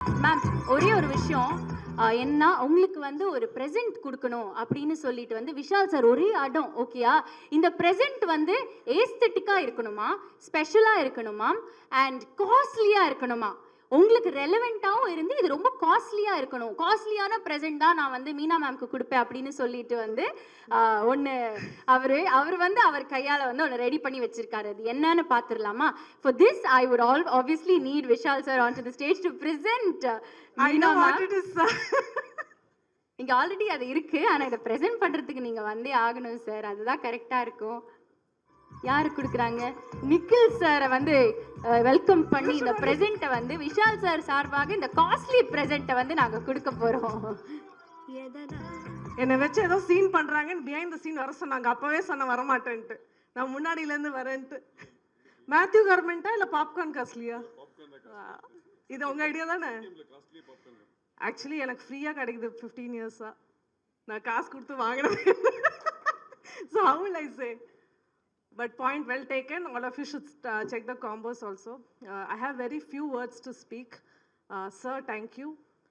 Ma'am, ஒரே ஒரு விஷயம். என்ன உங்களுக்கு வந்து ஒரு பிரசன்ட் குடுக்கணும் அப்படின்னு சொல்லிட்டு வந்து விஷால் சார் ஒரே அடம். ஓகேயா? இந்த பிரசன்ட் வந்து ஏஸ்தெட்டிக்கா இருக்கணுமா? ஸ்பெஷலா இருக்கணுமா? அண்ட் காஸ்ட்லியா இருக்கணுமா? உங்களுக்கு ரெலவென்ட்டாவும் இருந்து இது ரொம்ப காஸ்ட்லியா இருக்கணும். காஸ்ட்லியான பிரசன்ட் தான் நான் வந்து மீனா மேம்க்கு குடுப்பேன் அப்படின்னு சொல்லிட்டு வந்து ஒண்ணு அவரு வந்து அவர் கையால வந்து ஒண்ணு ரெடி பண்ணி வச்சிருக்காரு. அது என்னன்னு பார்த்துடலாமா? For this, I would obviously need Vishal sir onto the stage to present I Meena know what ma'am. it is, sir. இங்க ஆல்ரெடி அது இருக்கு. ஆனா இத பிரசன்ட் பண்றதுக்கு நீங்க வந்தே ஆகணும் சார். அதுதான் கரெக்ட்டா இருக்கும். யாரு குடுக்குறாங்க? நிக்கில் சார வந்து வெல்கம் பண்ணி இந்த பிரசன்ட்ட வந்து விஷால் சார் சார்பாக இந்த காஸ்ட்லி பிரசன்ட்ட வந்து நாங்க குடுக்க போறோம். என்னை வச்சு ஏதோ சீன் பண்றாங்கன்னு பிஹைண்ட் த சீன் வர சொன்னாங்க. அப்பவே சொன்ன வர மாட்டேன்ட்டு. நான் முன்னாடில இருந்து வரேன்ட்டு. மேத்யூ கார்மெண்டா இல்ல பாப்கார்ன் காஸ்ட்லியா? இது உங்க ஐடியா தானே? ஆக்சுவலி எனக்கு ஃப்ரீயா கிடைக்குது 15 இயர்ஸா. நான் காசு கொடுத்து வாங்கினது. So how will I say? But point well taken. All of you should check the combos also. I have very few words to speak. Sir, thank you.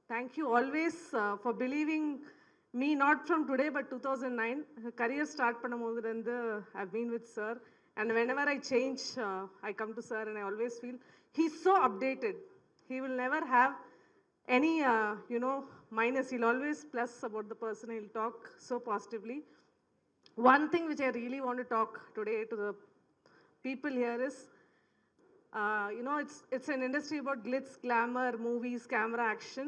Thank you always for believing me, not from today, but 2009. Career start பண்ணும்போதுலேருந்து I've been with sir. And whenever I change, I come to sir and I always feel he's so updated. He will never have any, minus. He'll always plus about the person. He'll talk so positively. One thing which I really want to talk today to the people here is, it's an industry about glitz, glamour, movies, camera, action,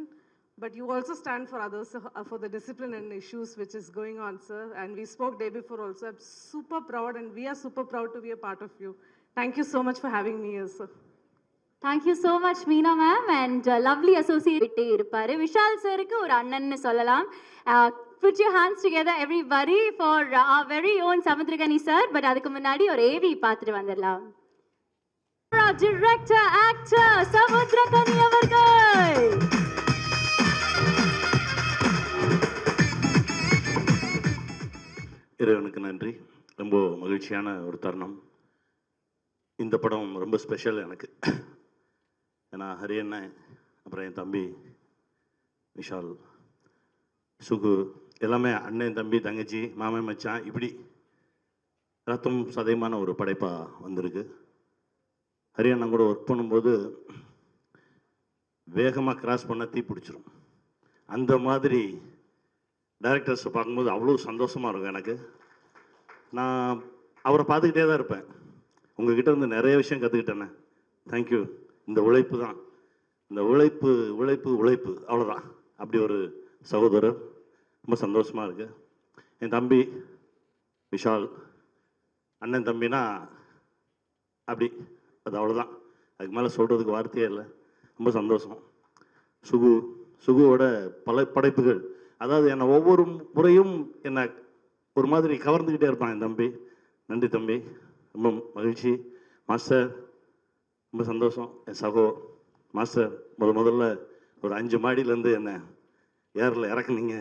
but you also stand for others, for the discipline and issues which is going on, sir. And we spoke day before also. I'm super proud, and we are super proud to be a part of you. Thank you so much for having me here, sir. Thank you so much Meena ma'am and lovely associate விட்டே இருப்பாரு. விஷால் சாருக்கு ஒரு அண்ணன்னு சொல்லலாம். Put your hands together everybody for our very own Samudragani sir. But அதுக்கு முன்னாடி ஒரு AV பார்த்துட்டு வந்துடலாம். Director, actor Samudragani அவர்கள். இறைவனுக்கு நன்றி. ரொம்ப மகிழ்ச்சியான ஒரு தருணம். இந்த படம் ரொம்ப ஸ்பெஷல் எனக்கு. ஏன்னா ஹரி அண்ணன், அப்புறம் என் தம்பி விஷால், சுகு, எல்லாமே அண்ணன், தம்பி, தங்கச்சி, மாமன், மச்சான், இப்படி ரத்தம் சதயமான ஒரு படைப்பாக வந்திருக்கு. ஹரி அண்ணன் கூட ஒர்க் பண்ணும்போது வேகமாக கிராஸ் பண்ண தீ பிடிச்சிரும். அந்த மாதிரி டைரக்டர்ஸை பார்க்கும்போது அவ்வளோ சந்தோஷமாக இருக்கும் எனக்கு. நான் அவரை பார்த்துக்கிட்டே தான் இருப்பேன். உங்ககிட்ட இருந்து நிறைய விஷயம் கற்றுக்கிட்டேண்ணே. தேங்க்யூ. இந்த உழைப்பு தான், இந்த உழைப்பு உழைப்பு உழைப்பு, அவ்வளோதான். அப்படி ஒரு சகோதரர். ரொம்ப சந்தோஷமாக இருக்குது. என் தம்பி விஷால், அண்ணன் தம்பினா அப்படி, அது அவ்வளோதான். அதுக்கு மேலே சொல்கிறதுக்கு வார்த்தையே இல்லை. ரொம்ப சந்தோஷம். சுகுவோட பல படைப்புகள், அதாவது என்னை ஒவ்வொரு முறையும் என்னை ஒரு மாதிரி கவர்ந்துக்கிட்டே இருப்பான் என் தம்பி. நன்றி தம்பி, ரொம்ப மகிழ்ச்சி. மாஸ்டர் ரொம்ப சந்தோஷம். என் சகோ மாஸ்டர் முதல்ல ஒரு 5 மாடியிலேருந்து என்னை ஏரில் இறக்குனீங்க.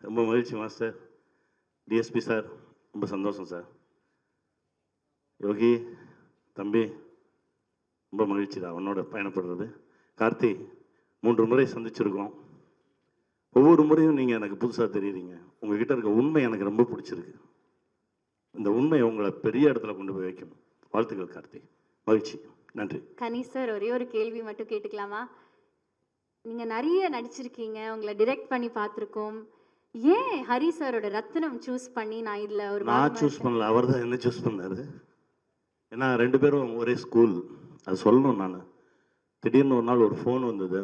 ரொம்ப மகிழ்ச்சி மாஸ்டர். டிஎஸ்பி சார் ரொம்ப சந்தோஷம் சார். யோகி தம்பி ரொம்ப மகிழ்ச்சி தான் அவனோட பயணப்படுறது. கார்த்தி 3 முறை சந்திச்சிருக்கோம். ஒவ்வொரு முறையும் நீங்கள் எனக்கு புதுசாக தெரியுறீங்க. உங்ககிட்ட இருக்க உண்மை எனக்கு ரொம்ப பிடிச்சிருக்கு. இந்த உண்மை உங்களை பெரிய இடத்துல கொண்டு போய் வைக்கும். வாழ்த்துக்கள் கார்த்தி. மகிழ்ச்சி. நன்றி. கனி சார், ஒரே ஒரு கேள்வி மட்டும் கேட்டுக்கலாமா? நீங்க நிறைய நடிச்சிருக்கீங்க, உங்களை டிரெக்ட் பண்ணி பார்த்துருக்கோம். ஏன் ஹரி சாரோட ரத்னம் சூஸ் பண்ணி நான் இதில் ஒரு நான் சூஸ் பண்ணல, அவர் தான் என்ன சூஸ் பண்ணாரு. ஏன்னா 2 பேரும் ஒரே ஸ்கூல். அது சொல்லணும். நான் திடீர்னு ஒரு நாள் ஒரு ஃபோன் வந்தது,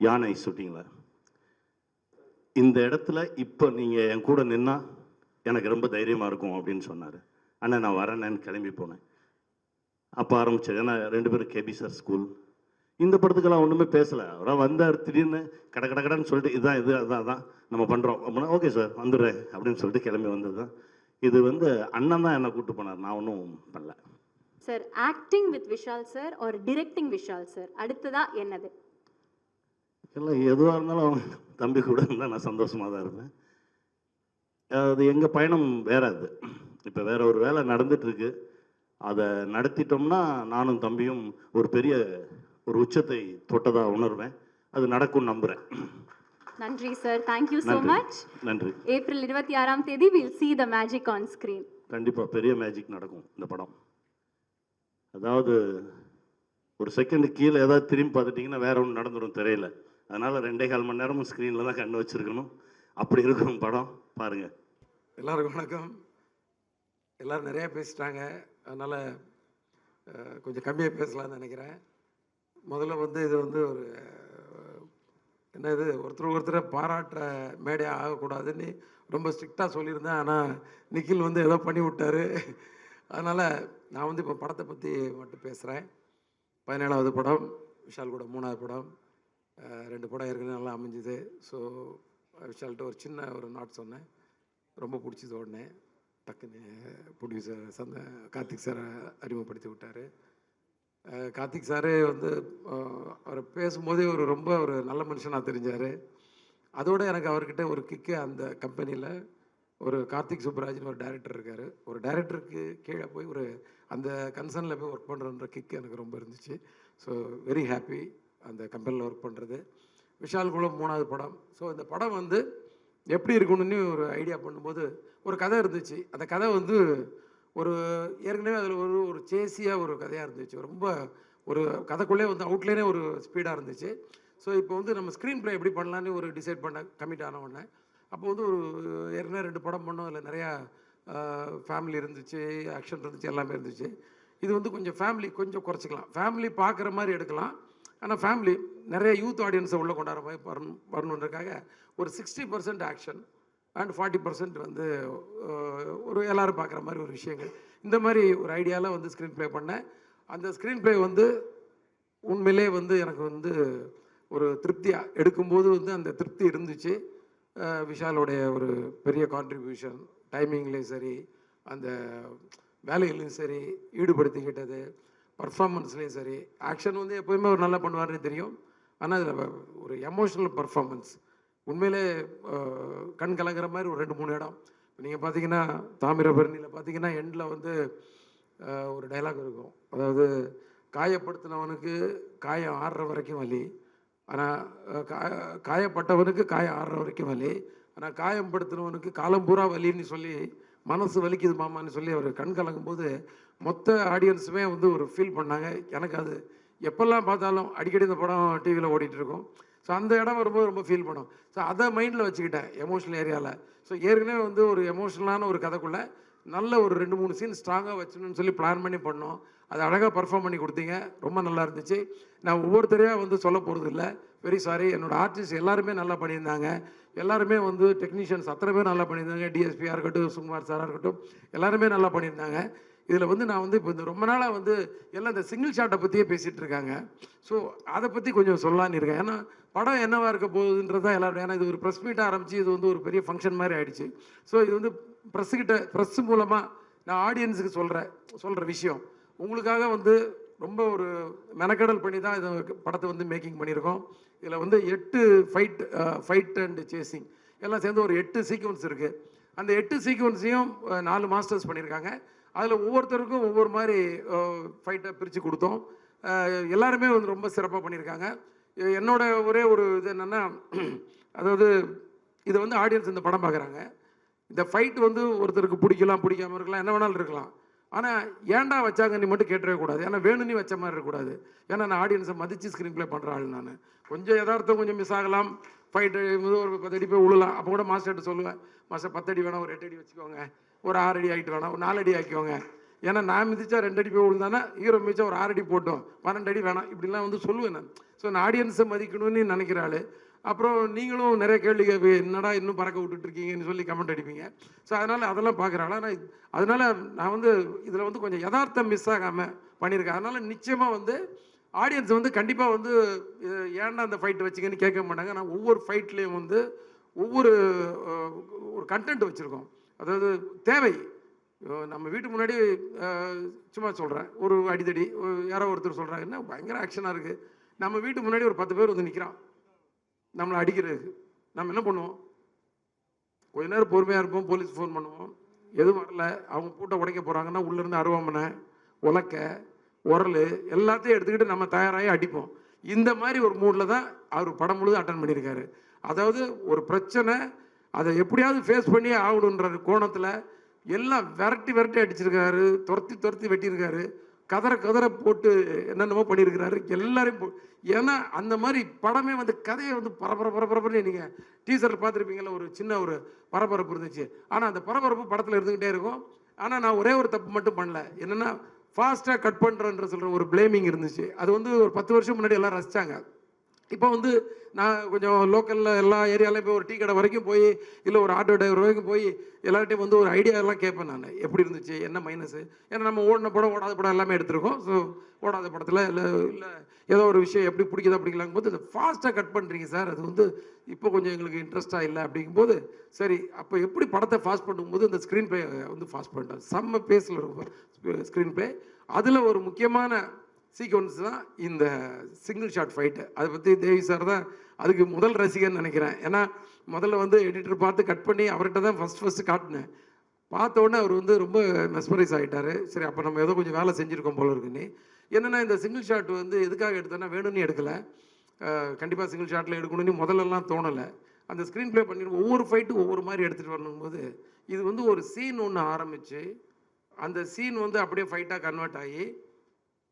யானை ஷூட்டிங்கில், இந்த இடத்துல இப்போ நீங்கள் என் கூட நின்னா எனக்கு ரொம்ப தைரியமாக இருக்கும் அப்படின்னு சொன்னார். அண்ணா நான் வரேன்னு கிளம்பி போனேன். அப்போ ஆரம்பிச்சது. ஏன்னா 2 பேரும் கேபி சார் ஸ்கூல். இந்த படத்துக்கெல்லாம் ஒன்றுமே பேசலை. அவராக வந்தார், திடீர்னு கடன்னு சொல்லிட்டு இதுதான் இது அதான் நம்ம பண்ணுறோம் அப்படின்னா ஓகே சார் வந்துடுறேன் அப்படின்னு சொல்லிட்டு கிளம்பி வந்தது தான். இது வந்து அண்ணன் தான் என்னை கூப்பிட்டு போனார், நான் ஒன்றும் பண்ணல. Sir, acting with Vishal sir ஒரு டிரெக்டிங் விஷால் சார், அடுத்ததா என்னது? இல்லை, எதுவாக இருந்தாலும் தம்பி கூட இருந்தால் நான் சந்தோஷமாக தான் இருப்பேன். அது எங்கள் பயணம் வேற. அது இப்போ வேற ஒரு வேலை நடந்துட்டுருக்கு. அதை நடத்திட்டோம்னா நானும் தம்பியும் ஒரு பெரிய ஒரு உச்சத்தை தொட்டதாக உணர்வேன். அது நடக்கும் நம்புகிறேன். நன்றி சார், தேங்க்யூ ஸோ நன்றி. மச். நன்றி. ஏப்ரல் 26ஆம் தேதி will see the magic on screen. கண்டிப்பாக பெரிய மேஜிக் நடக்கும் இந்த படம். அதாவது ஒரு செகண்ட் கீழே ஏதாவது திரும்பி பார்த்துட்டிங்கன்னா வேற ஒன்று நடந்துடும் திரையில். அதனால் 2.25 மணி நேரமும் ஸ்க்ரீனில் தான் கண்ணு வச்சுருக்கணும். அப்படி இருக்கும் படம், பாருங்கள். எல்லாருக்கும் வணக்கம். எல்லோரும் நிறையா பேசிட்டாங்க, அதனால் கொஞ்சம் கம்மியாக பேசலாம்னு நினைக்கிறேன். முதல்ல வந்து இது வந்து ஒரு என்ன, இது ஒருத்தரை பாராட்டுற மேடையாக ஆகக்கூடாதுன்னு ரொம்ப ஸ்ட்ரிக்டாக சொல்லியிருந்தேன். ஆனால் நிக்கில் வந்து ஏதோ பண்ணி விட்டார். அதனால் நான் வந்து இப்போ படத்தை பற்றி மட்டும் பேசுகிறேன். 17வது படம், விஷால் கூட 3வது படம். 2 படம் ஏற்கனவே நல்லா அமைஞ்சுது. ஸோ விஷால்கிட்ட ஒரு சின்ன ஒரு நாட் சொன்னேன், ரொம்ப பிடிச்சது. உடனே டக்குன்னு ப்ரொடியூசர் கார்த்திக் சாரை அறிமுகப்படுத்தி விட்டார். கார்த்திக் சாரே வந்து அவரை பேசும்போதே ரொம்ப ஒரு நல்ல மனுஷனாக தெரிஞ்சார். அதோடு எனக்கு அவர்கிட்ட ஒரு கிக்கு, அந்த கம்பெனியில் ஒரு கார்த்திக் சுப்ராஜ்னு ஒரு டைரக்டர் இருக்கார். ஒரு டைரக்டருக்கு கீழே போய் ஒரு அந்த கன்சர்னில் போய் ஒர்க் பண்ணுறன்ற கிக்கு எனக்கு ரொம்ப இருந்துச்சு. ஸோ வெரி ஹாப்பி அந்த கம்பெனியில் ஒர்க் பண்ணுறது. விஷால் கூட 3வது படம். ஸோ இந்த படம் வந்து எப்படி இருக்கணும்னு ஒரு ஐடியா பண்ணும்போது ஒரு கதை இருந்துச்சு. அந்த கதை வந்து ஒரு ஏற்கனவே அதில் ஒரு சேசியாக ஒரு கதையாக இருந்துச்சு. ரொம்ப ஒரு கதைக்குள்ளே வந்து அவுட்லைனே ஒரு ஸ்பீடாக இருந்துச்சு. ஸோ இப்போ வந்து நம்ம ஸ்க்ரீன் ப்ளே எப்படி பண்ணலான்னு ஒரு டிசைட் பண்ண கமிட் ஆன உடனே அப்போ வந்து ஒரு ஏற்கனவே 2 படம் பண்ணோம். அதில் நிறையா ஃபேமிலி இருந்துச்சு, ஆக்ஷன் இருந்துச்சு, எல்லாமே இருந்துச்சு. இது வந்து கொஞ்சம் ஃபேமிலி கொஞ்சம் குறைச்சிக்கலாம், ஃபேமிலி பார்க்குற மாதிரி எடுக்கலாம். ஆனால் ஃபேமிலி நிறைய யூத் ஆடியன்ஸை உள்ளே கொண்டாடுற மாதிரி வரணுன்றதுக்காக ஒரு 60% ஆக்ஷன் அண்ட் 40% வந்து ஒரு எல்லோரும் பார்க்குற மாதிரி ஒரு விஷயங்கள், இந்த மாதிரி ஒரு ஐடியாவில் வந்து ஸ்க்ரீன் ப்ளே பண்ணேன். அந்த ஸ்க்ரீன் ப்ளே வந்து உண்மையிலே வந்து எனக்கு வந்து ஒரு திருப்தியாக எடுக்கும்போது வந்து அந்த திருப்தி இருந்துச்சு. விஷாலோடைய ஒரு பெரிய கான்ட்ரிபியூஷன், டைமிங்லேயும் சரி, அந்த வேலைகளையும் சரி, ஈடுபடுத்திக்கிட்டது, பர்ஃபார்மன்ஸ்லேயும் சரி. ஆக்ஷன் வந்து எப்போயுமே ஒரு நல்லா பண்ணுவார்னு தெரியும். ஆனால் அதில் ஒரு எமோஷ்னல் பர்ஃபார்மன்ஸ் உண்மையிலே கண் கலங்கிற மாதிரி ஒரு 2-3 இடம். நீங்கள் பார்த்தீங்கன்னா தாமிரபரணியில் பார்த்தீங்கன்னா எண்டில் வந்து ஒரு டைலாக் இருக்கும். அதாவது காயப்படுத்தினவனுக்கு காயம் ஆடுற வரைக்கும் வலி, ஆனால் காயப்பட்டவனுக்கு காயம் ஆடுற வரைக்கும் வலி, ஆனால் காயம் படுத்தினவனுக்கு காலம் பூரா வலின்னு சொல்லி மனசு வலிக்குது மாமான்னு சொல்லி அவர் கண் கலங்கும்போது மொத்த ஆடியன்ஸுமே வந்து ஒரு ஃபீல் பண்ணாங்க. எனக்கு அது எப்பெல்லாம் பார்த்தாலும் அடிக்கடி இந்த படம் டிவியில் ஓடிட்டு இருக்கும். ஸோ அந்த இடம் வரும்போது ரொம்ப ஃபீல் பண்ணும். ஸோ அதை மைண்டில் வச்சுக்கிட்டேன் எமோஷனல் ஏரியாவில். ஸோ ஏற்கனவே வந்து ஒரு எமோஷனலான ஒரு கதைக்குள்ளே நல்ல ஒரு 2-3 சீன் ஸ்ட்ராங்காக வச்சணும்னு சொல்லி பிளான் பண்ணி பண்ணோம். அது அழகாக பர்ஃபார்ம் பண்ணி கொடுத்தீங்க, ரொம்ப நல்லா இருந்துச்சு. நான் ஒவ்வொருத்தரையாக வந்து சொல்ல போகிறது இல்லை, வெரி சாரி. என்னோடய ஆர்டிஸ்ட் எல்லாருமே நல்லா பண்ணியிருந்தாங்க. எல்லாருமே வந்து டெக்னீஷியன்ஸ் அத்தனை பேர் நல்லா பண்ணியிருந்தாங்க. டிஎஸ்பியாக இருக்கட்டும், சுகுமார் சாராக இருக்கட்டும், எல்லாருமே நல்லா பண்ணியிருந்தாங்க. இதில் வந்து நான் வந்து இப்போ இந்த ரொம்ப நாளாக வந்து எல்லாம் இந்த சிங்கிள் ஷாட்டை பற்றியே பேசிகிட்டு இருக்காங்க. ஸோ அதை பற்றி கொஞ்சம் சொல்லலான்னு இருக்கேன். ஏன்னா படம் என்னவாக இருக்க போகுதுன்றதான் எல்லாரும். ஏன்னா இது ஒரு ப்ரெஸ் மீட்டாக ஆரம்பித்து இது வந்து ஒரு பெரிய ஃபங்க்ஷன் மாதிரி ஆகிடுச்சு. ஸோ இது வந்து ப்ரெஸ் மூலமாக நான் ஆடியன்ஸுக்கு சொல்கிற விஷயம் உங்களுக்காக வந்து ரொம்ப ஒரு மெனக்கடல் பண்ணி தான் இதை படத்தை வந்து மேக்கிங் பண்ணியிருக்கோம். இதில் வந்து 8 ஃபைட் அண்ட் சேசிங் எல்லாம் சேர்ந்து ஒரு 8 சீக்வன்ஸ் இருக்குது. அந்த 8 சீக்வன்ஸையும் 4 மாஸ்டர்ஸ் பண்ணியிருக்காங்க. அதில் ஒவ்வொருத்தருக்கும் ஒவ்வொரு மாதிரி ஃபைட்டை பிரித்து கொடுத்தோம். எல்லாருமே வந்து ரொம்ப சிறப்பாக பண்ணியிருக்காங்க. என்னோட ஒரே ஒரு இது என்னென்னா, அதாவது இதை வந்து ஆடியன்ஸ் இந்த படம் பார்க்குறாங்க. இந்த ஃபைட் வந்து ஒருத்தருக்கு பிடிக்கலாம், பிடிக்காமல் இருக்கலாம், என்ன வேணாலும் இருக்கலாம். ஆனால் ஏன்டா வச்சாங்க நீ மட்டும் கேட்டவே கூடாது. ஏன்னா வேணும்னு வச்ச மாதிரி இருக்கக்கூடாது. ஏன்னா நான் ஆடியன்ஸை மதித்து ஸ்க்ரீன் ப்ளே பண்ணுற ஆள். நான் கொஞ்சம் யதார்த்தம் கொஞ்சம் மிஸ் ஆகலாம், ஃபைட்டு ஒரு 10 அடி போய் விழலாம். அப்போ கூட மாஸ்டர்கிட்ட சொல்லுவேன், மாஸ்டர் 10 அடி வேணாம், ஒரு 8 அடி வச்சுக்கோங்க, ஒரு 6 அடி ஆகிட்டு வேணாம், ஒரு 4 அடி ஆக்கிக்கோங்க. ஏன்னா நான் மிதிச்சா 2 அடி போய் விழுந்தானா, ஹீரோ மிதிச்சா ஒரு 6 அடி போட்டோம், 12 அடி வேணாம், இப்படிலாம் வந்து சொல்லுவேன் நான். ஸோ நான் ஆடியன்ஸை மதிக்கணும்னு நினைக்கிற ஆள். அப்புறம் நீங்களும் நிறைய கேள்வி என்னடா இன்னும் பறக்க விட்டுட்ருக்கீங்கன்னு சொல்லி கமெண்ட் அடிப்பீங்க. ஸோ அதெல்லாம் பார்க்குறாள். ஆனால் அதனால் நான் வந்து இதில் வந்து கொஞ்சம் யதார்த்தம் மிஸ் ஆகாமல் பண்ணியிருக்கேன். அதனால் நிச்சயமாக வந்து ஆடியன்ஸ் வந்து கண்டிப்பாக வந்து ஏன்டா அந்த ஃபைட் வச்சிங்கன்னு கேட்க மாட்டாங்க. நான் ஒவ்வொரு ஃபைட்லேயும் வந்து ஒவ்வொரு ஒரு கண்டென்ட் வச்சுருக்கோம். அதாவது தேவை. நம்ம வீட்டு முன்னாடி சும்மா சொல்கிறேன், ஒரு அடித்தடி யாரோ ஒருத்தர் சொல்கிறாங்க, என்ன பயங்கர ஆக்ஷனாக இருக்குது. நம்ம வீட்டு முன்னாடி ஒரு 10 பேர் வந்து நிற்கிறான் நம்மளை அடிக்கிறதுக்கு. நம்ம என்ன பண்ணுவோம்? கொஞ்ச நேரம் பொறுமையாக இருப்போம், போலீஸ் ஃபோன் பண்ணுவோம். எதுவும் வரல, அவங்க பூட்டை உடைக்க போகிறாங்கன்னா உள்ளேருந்து அருவாமனை, உலக்க, உரல் எல்லாத்தையும் எடுத்துக்கிட்டு நம்ம தயாராகி அடிப்போம். இந்த மாதிரி ஒரு மூடில் தான் அவர் படம் முழுதும் அட்டன் பண்ணியிருக்காரு. அதாவது ஒரு பிரச்சனை அதை எப்படியாவது ஃபேஸ் பண்ணி ஆகணுன்ற கோணத்தில் எல்லாம் விரட்டி விரட்டி அடிச்சிருக்காரு, துரத்தி வெட்டியிருக்காரு, கதற போட்டு என்னென்னமோ பண்ணியிருக்கிறாரு எல்லாரையும். ஏன்னா அந்த மாதிரி படமே வந்து கதையை வந்து பரபரப்புன்னு நீங்கள் டீசரில் பார்த்துருப்பீங்களா, ஒரு சின்ன ஒரு பரபரப்பு இருந்துச்சு. ஆனால் அந்த பரபரப்பு படத்தில் இருந்துக்கிட்டே இருக்கும். ஆனால் நான் ஒரே ஒரு தப்பு மட்டும் பண்ணல, என்னென்னா ஃபாஸ்ட்டாக கட் பண்ணுறன்ற சொல்கிற ஒரு பிளேமிங் இருந்துச்சு. அது வந்து ஒரு 10 வருஷம் முன்னாடி எல்லாம் ரசித்தாங்க. இப்போ வந்து நான் கொஞ்சம் லோக்கலில் எல்லா ஏரியாலையும் போய் ஒரு டீ கடை வரைக்கும் போய், இல்லை ஒரு ஆட்டோ டிரைவர் வரைக்கும் போய் எல்லார்ட்டையும் வந்து ஒரு ஐடியாலாம் கேட்பேன் நான், எப்படி இருந்துச்சு, என்ன மைனஸு. ஏன்னா நம்ம ஓடின படம் ஓடாத படம் எல்லாமே எடுத்திருக்கோம். ஸோ ஓடாத படத்தில் இல்லை ஏதோ ஒரு விஷயம் எப்படி பிடிக்குதா பிடிக்கலாங்கும் போது ஃபாஸ்ட்டாக கட் பண்ணுறீங்க சார், அது வந்து இப்போ கொஞ்சம் எங்களுக்கு இன்ட்ரெஸ்ட்டாக இல்லை அப்படிங்கும்போது, சரி அப்போ எப்படி படத்தை ஃபாஸ்ட் பண்ணும்போது இந்த ஸ்க்ரீன் ப்ளே வந்து ஃபாஸ்ட் பண்ணிட்டேன். செம்ம பேஸில் இருக்கும் ஸ்க்ரீன் ப்ளே. அதில் ஒரு முக்கியமான சீக்வன்ஸ் தான் இந்த சிங்கிள் ஷாட் ஃபைட்டு. அதை பற்றி தேவி சார் தான் அதுக்கு முதல் ரசிகன்னு நினைக்கிறேன். ஏன்னா முதல்ல வந்து எடிட்டர் பார்த்து கட் பண்ணி அவர்கிட்ட தான் ஃபஸ்ட்டு காட்டினேன். பார்த்த உடனே அவர் வந்து ரொம்ப மெஸ்மரைஸ் ஆகிட்டார். சரி அப்போ நம்ம ஏதோ கொஞ்சம் வேலை செஞ்சுருக்கோம் போல இருக்குன்னு. என்னென்னா இந்த சிங்கிள் ஷாட் வந்து எதுக்காக எடுத்தேன்னா வேணும்னு எடுக்கலை, கண்டிப்பாக சிங்கிள் ஷாட்டில் எடுக்கணும்னு முதல்லலாம் தோணலை. அந்த ஸ்க்ரீன் ப்ளே பண்ணி ஒவ்வொரு ஃபைட்டும் ஒவ்வொரு மாதிரி எடுத்துகிட்டு வரணும்போது இது வந்து ஒரு சீன் ஒன்று ஆரம்பித்து அந்த சீன் வந்து அப்படியே ஃபைட்டாக கன்வெர்ட் ஆகி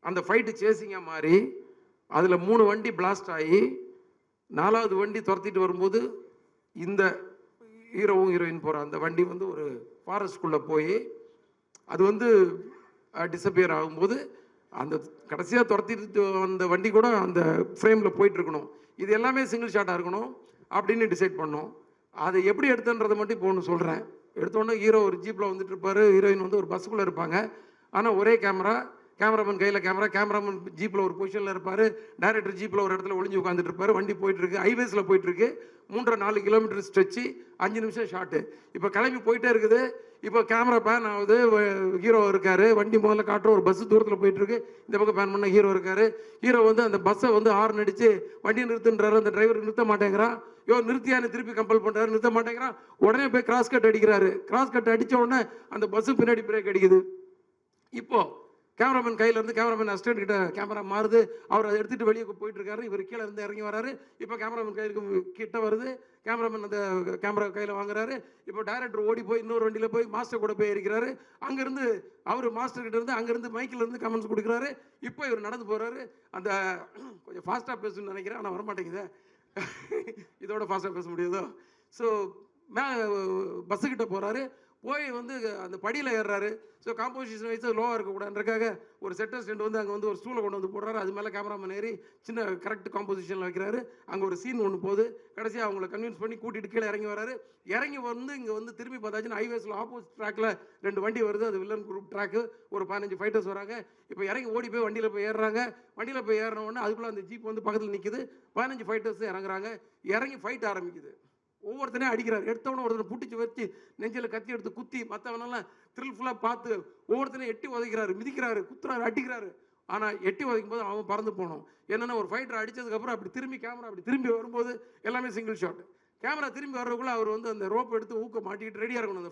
அந்த ஃபைட்டு சேசிங்காக மாறி அதில் 3 வண்டி பிளாஸ்ட் ஆகி 4வது வண்டி துரத்திட்டு வரும்போது இந்த ஹீரோவும் ஹீரோயின் போகிற அந்த வண்டி வந்து ஒரு ஃபாரஸ்ட்குள்ளே போய் அது வந்து டிஸப்பியர் ஆகும்போது அந்த கடைசியாக துரத்திட்டு அந்த வண்டி கூட அந்த ஃப்ரேமில் போயிட்டுருக்கணும். இது எல்லாமே சிங்கிள் ஷாட்டாக இருக்கணும் அப்படின்னு டிசைட் பண்ணோம். அதை எப்படி எடுத்துன்றதை மட்டும் இப்போ ஒன்று சொல்கிறேன். எடுத்தோடனே ஹீரோ ஒரு ஜீப்பில் வந்துட்டு இருப்பார், ஹீரோயின் வந்து ஒரு பஸ்ஸுக்குள்ளே இருப்பாங்க. ஆனால் ஒரே கேமராமேன் கையில் கேமராமேன் ஜீப்பில் ஒரு பொசிஷனில் இருப்பார், டைரக்டர் ஜீப்பில் ஒரு இடத்துல ஒளிஞ்சு உட்காந்துட்டு இருப்பார். வண்டி போயிட்டுருக்கு, ஹைவேஸில் போயிட்டுருக்கு, 3.5 கிலோமீட்டர் ஸ்ட்ரெச்சு, 5 நிமிஷம் ஷாட்டு. இப்போ கிளம்பி போயிட்டே இருக்குது. இப்போ கேமரா பேன் ஆகுது, ஹீரோ இருக்கார், வண்டி முதல்ல காட்டுற ஒரு பஸ்ஸு தூரத்தில் போயிட்டுருக்கு, இந்த பக்கம் பேன் பண்ண ஹீரோ இருக்கார். ஹீரோ வந்து அந்த பஸ்ஸை வந்து ஹார்ன் அடித்து வண்டியை நிறுத்துன்றாரு, அந்த டிரைவர் நிறுத்த மாட்டேங்கிறான். நிறுத்தியானு திருப்பி கம்பல் பண்ணுறாரு, நிறுத்த மாட்டேங்கிறான். உடனே போய் கிராஸ் கட் அடிக்கிறாரு. கிராஸ் கட் அடித்த உடனே அந்த பஸ்ஸு பின்னாடி பிரேக் அடிக்குது. இப்போது கேமராமேன் கையில் இருந்து கேமராமேன் அசிஸ்டன்ட் கிட்ட கேமரா மாறுது, அவர் அதை எடுத்துகிட்டு வெளியே போயிட்டு இருக்காரு. இவர் கீழே இருந்து இறங்கி வராரு. இப்போ கேமராமேன் கையிலுக்கு கிட்ட வருது, கேமராமேன் அந்த கேமரா கையில் வாங்குறாரு. இப்போ டைரக்டர் ஓடி போய் இன்னொரு வண்டியில் போய் மாஸ்டர் கூட போய் இருக்கிறாரு. அங்கேருந்து அவர் மாஸ்டர் கிட்ட இருந்து அங்கேருந்து மைக்கில் இருந்து கமெண்ட்ஸ் கொடுக்குறாரு. இப்போ இவர் நடந்து போகிறாரு. அந்த கொஞ்சம் ஃபாஸ்ட்டாக பேசணும்னு நினைக்கிறேன், ஆனால் வரமாட்டேங்குது. இதோட ஃபாஸ்ட்டாக பேச முடியாதோ? ஸோ பஸ்ஸுக்கிட்ட போகிறாரு, போய் வந்து அந்த படியில் ஏறுறாரு. ஸோ காம்போசிஷன் வைஸ் லோவாக இருக்கக்கூடாதுன்றக்காக ஒரு செட்டர் ஸ்டெண்ட் வந்து அங்கே வந்து ஒரு ஸ்டூலை கொண்டு வந்து போடுறாரு. அது மேலே கேமராமேன் ஏறி சின்ன கரெக்ட் காம்போசிஷனில் வைக்கிறாரு. அங்கே ஒரு சீன் ஒன்று போகுது. கடைசியாக அவங்கள கன்வின்ஸ் பண்ணி கூட்டிகிட்டு கீழே இறங்கி வராரு. இறங்கி வந்து இங்கே வந்து திரும்பி பார்த்தாச்சுன்னா ஹைவேஸில் ஆப்போசிட் ட்ராக்கில் 2 வண்டி வருது. அது வில்லன் குரூப் ட்ராக்கு. ஒரு 15 ஃபைட்டர்ஸ் வராங்க. இப்போ இறங்கி ஓடி போய் வண்டியில் போய் ஏறுறாங்க. வண்டியில் போய் ஏறினோடனே அதுக்குள்ளே அந்த ஜீப் வந்து பக்கத்தில் நிற்குது. 15 ஃபைட்டர்ஸ் இறங்குறாங்க. இறங்கி ஃபைட் ஆரம்பிக்குது. ஒவ்வொருத்தனையும் அடிக்கிறார். எடுத்தவன ஒருத்தனை பிடிச்சி வச்சு நெஞ்சில் கத்தி எடுத்து குத்தி மற்றவனெல்லாம் த்ரில்ஃபுல்லாக பார்த்து ஒவ்வொருத்தனையும் எட்டி உதைக்கிறாரு, மிதிக்கிறாரு, குத்துறாரு, அடிக்கிறாரு. ஆனால் எட்டி உதைக்கும் போது அவன் பறந்து போனோம். என்னென்னா ஒரு ஃபைட்டர் அடித்ததுக்கப்புறம் அப்படி திரும்பி கேமரா அப்படி திரும்பி வரும்போது எல்லாமே சிங்கிள் ஷாட். கேமரா திரும்பி வர்றதுக்குள்ளே அவர் வந்து அந்த ரோப் எடுத்து ஊக்க மாட்டிக்கிட்டு ரெடியாக இருக்கணும்.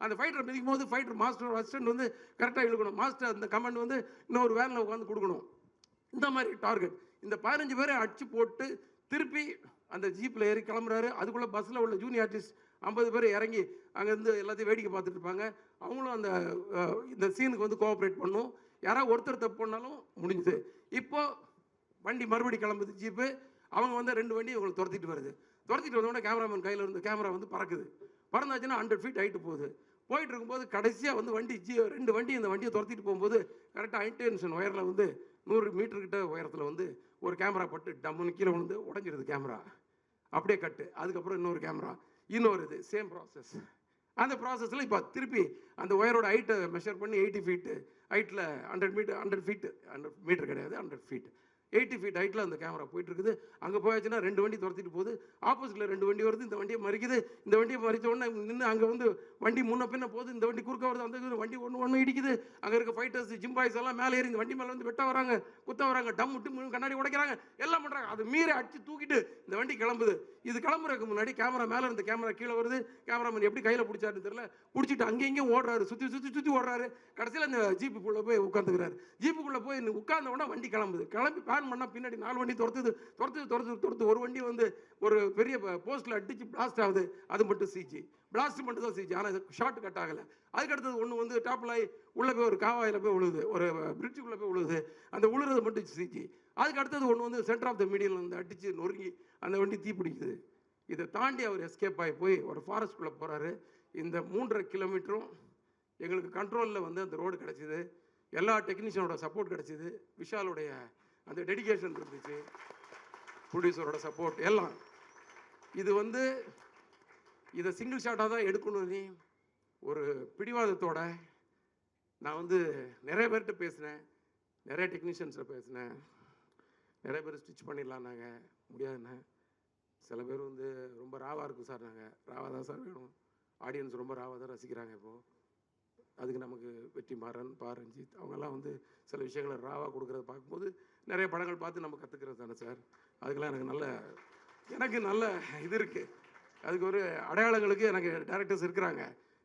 அந்த ஃபைட்டரை மிதிக்கும் போது ஃபைட்டர் மாஸ்டர் அசிஸ்டன்ட் வந்து கரெக்டாக இழுக்கணும். மாஸ்டர் அந்த கமெண்ட் வந்து இன்னொரு வேனில் உட்காந்து கொடுக்கணும். இந்த மாதிரி டார்கெட். இந்த 15 பேரை அடிச்சு போட்டு திருப்பி அந்த ஜீப்பில் ஏறி கிளம்புறாரு. அதுக்குள்ளே பஸ்ஸில் உள்ள ஜூனியர் ஆர்டிஸ்ட் 50 பேர் இறங்கி அங்கேருந்து எல்லாத்தையும் வேடிக்கை பார்த்துட்டு இருப்பாங்க. அவங்களும் அந்த இந்த சீனுக்கு வந்து கோஆப்ரேட் பண்ணும். யாராவது ஒருத்தர் தப்பு பண்ணாலும் முடிஞ்சுது. இப்போது வண்டி மறுபடி கிளம்புது ஜீப்பு. அவங்க வந்து 2 வண்டி இவங்களை துரத்திட்டு வருது. துரத்திட்டு வந்தோடனே கேமராமேன் கையில் இருந்து கேமரா வந்து பறக்குது. பறந்தாச்சுன்னா 100 ஃபீட் ஹைட்டு போயிட்டு இருக்கும்போது கடைசியாக வந்து வண்டி 2 வண்டி இந்த வண்டியை துரத்திட்டு போகும்போது கரெக்டாக ஹைடென்ஷன் ஒயரில் வந்து 100 மீட்டர்கிட்ட உயரத்தில் வந்து ஒரு கேமரா பட்டு டம்முன்னு கீழே வந்து உடஞ்சிருது. கேமரா அப்படியே கட்டு. அதுக்கப்புறம் இன்னொரு கேமரா, இன்னொரு இது சேம் ப்ராசஸ். அந்த ப்ராசஸில் இப்போ திருப்பி அந்த ஒயரோட ஹைட்டை மெஷர் பண்ணி 80 ஃபீட்டு ஹைட்டில் 100 மீட்டர் கிடையாது 100 ஃபீட் 80 ஃபீட் ஹைட்டில் அந்த கேமரா போயிட்டுருக்குது. அங்கே போயாச்சுன்னா 2 வண்டி துரத்திட்டு போகுது. ஆப்போசிட்டில் 2 வண்டி வருது. இந்த வண்டியை மறிக்குது. இந்த வண்டியை மறித்த உடனே நின்று அங்கே வந்து வண்டி முன்ன பின்ன போகுது. இந்த வண்டி குறுக்க வருது. அந்த வண்டி ஒன்று இடிக்குது. அங்கே இருக்க ஃபைட்டர்ஸ் ஜிம்பாய்ஸ் எல்லாம் மேலே ஏறி இந்த வண்டி மேலே வந்து வெட்ட வராங்க, குத்த வராங்க, டம் விட்டு கண்ணாடி உடைக்கிறாங்க, எல்லாம் பண்ணுறாங்க. அது மீறி அடிச்சு தூக்கிட்டு இந்த வண்டி கிளம்புது. இது கிளம்புறதுக்கு முன்னாடி கேமரா மேலே இருந்து கேமரா கீழே வருது. கேமராமேன் எப்படி கையில் பிடிச்சாருன்னு தெரியல, பிடிச்சிட்டு அங்கேயும் இங்கேயும் ஓடுறாரு, சுற்றி சுற்றி சுற்றி ஓடுறாரு. கடைசியில் அந்த ஜீப்புக்குள்ளே போய் உட்காந்துக்கிறாரு. ஜீப்புக்குள்ளே போய் உட்கார்ந்த உடனே வண்டி கிளம்புது. கிளம்பி பேன் பண்ணால் பின்னாடி 4 வண்டி துரத்துது. ஒரு வண்டி வந்து ஒரு பெரிய போஸ்ட்டில் அடிச்சு பிளாஸ்ட் ஆகுது. அது மட்டும் சிஜி, பிளாஸ்ட் மட்டும் தான் சிஜி. ஆனால் ஷார்ட் கட் ஆகலை. அதுக்கடுத்தது ஒன்று வந்து டாப்பில் உள்ளே போய் ஒரு காவாயில் போய் விழுது, ஒரு பிரிட்ஜுக்குள்ளே போய் விழுது. அந்த விழுறது மட்டும் சிஜி. அதுக்கு அடுத்தது ஒன்று வந்து சென்டர் ஆஃப் த மீடியில் வந்து அடித்து நொறுங்கி அந்த வண்டி தீ பிடிக்குது. இதை தாண்டி அவர் எஸ்கேப் ஆகி போய் ஒரு ஃபாரஸ்ட்குள்ளே போகிறாரு. இந்த 3.5 கிலோமீட்டரும் எங்களுக்கு கண்ட்ரோலில் வந்து அந்த ரோடு கிடச்சிது. எல்லா டெக்னீஷியனோட சப்போர்ட் கிடச்சிது. விஷாலுடைய அந்த டெடிகேஷன் இருந்துச்சு, ப்ரொடியூசரோட சப்போர்ட் எல்லாம். இது வந்து இதை சிங்கிள் ஷாட்டாக தான் எடுக்கணும்னு ஒரு பிடிவாதத்தோட நான் வந்து நிறைய பேர்கிட்ட பேசினேன், நிறைய டெக்னீஷியன்ஸில் பேசினேன். நிறைய பேர் ஸ்டிச் பண்ணிடலான்னாங்க, முடியாதுண்ணே. சில பேர் வந்து ரொம்ப ராவாக இருக்கும் சார், நாங்கள் ராவாக தான் சார் வேணும், ஆடியன்ஸ் ரொம்ப ராவாக தான் ரசிக்கிறாங்க இப்போது. அதுக்கு நமக்கு வெற்றிமாறன், ரஞ்சித் அவங்கெல்லாம் வந்து சில விஷயங்களை ராவாக கொடுக்குறத பார்க்கும்போது நிறைய படங்கள் பார்த்து நம்ம கற்றுக்கிறது தானே சார். அதுக்கெல்லாம் எனக்கு நல்ல இது இருக்குது. அதுக்கு ஒரு அடையாளங்களுக்கு எனக்கு டேரக்டர்ஸ் இருக்கிறாங்க.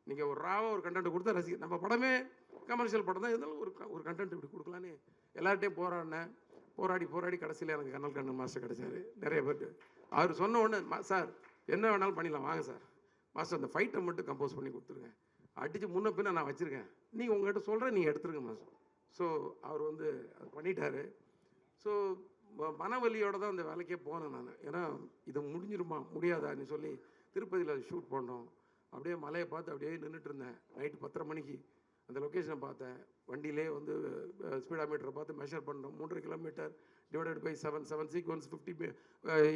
நீங்கள் ஒரு ராவாக ஒரு கண்டென்ட் கொடுத்தா நம்ம படமே கமர்ஷியல் படம் தான் இருந்தாலும் ஒரு கண்டென்ட் இப்படி கொடுக்கலான்னு எல்லார்ட்டையும் போராடி கடைசியில் எனக்கு கண்ணல் கண்ணன் மாஸ்டர் கிடைச்சாரு. நிறைய பேருக்கு அவர் சொன்ன உடனே சார் என்ன வேணாலும் பண்ணிடலாம் வாங்க சார், மாஸ்டர் அந்த ஃபைட்டை மட்டும் கம்போஸ் பண்ணி கொடுத்துருங்க, அடித்து முன்ன பின்ன நான் வச்சுருக்கேன், நீங்கள் உங்கள்கிட்ட சொல்கிறேன் நீங்கள் எடுத்துருங்க மாஸ்டர். ஸோ அவர் வந்து அது பண்ணிட்டாரு. ஸோ மனவலியோடு தான் அந்த வேலைக்கே போனேன் நான். ஏன்னா இது முடிஞ்சிருமா முடியாதான்னு சொல்லி திருப்பதியில் அது ஷூட் பண்ணோம். அப்படியே மலையை பார்த்து அப்படியே நின்றுட்டு இருந்தேன். நைட்டு 10:30 மணிக்கு அந்த லொக்கேஷனை பார்த்தேன். வண்டியிலே வந்து ஸ்பீடாமீட்டரை பார்த்து மெஷர் பண்ணோம். 3.5 kilometre divided by 7 sequence 50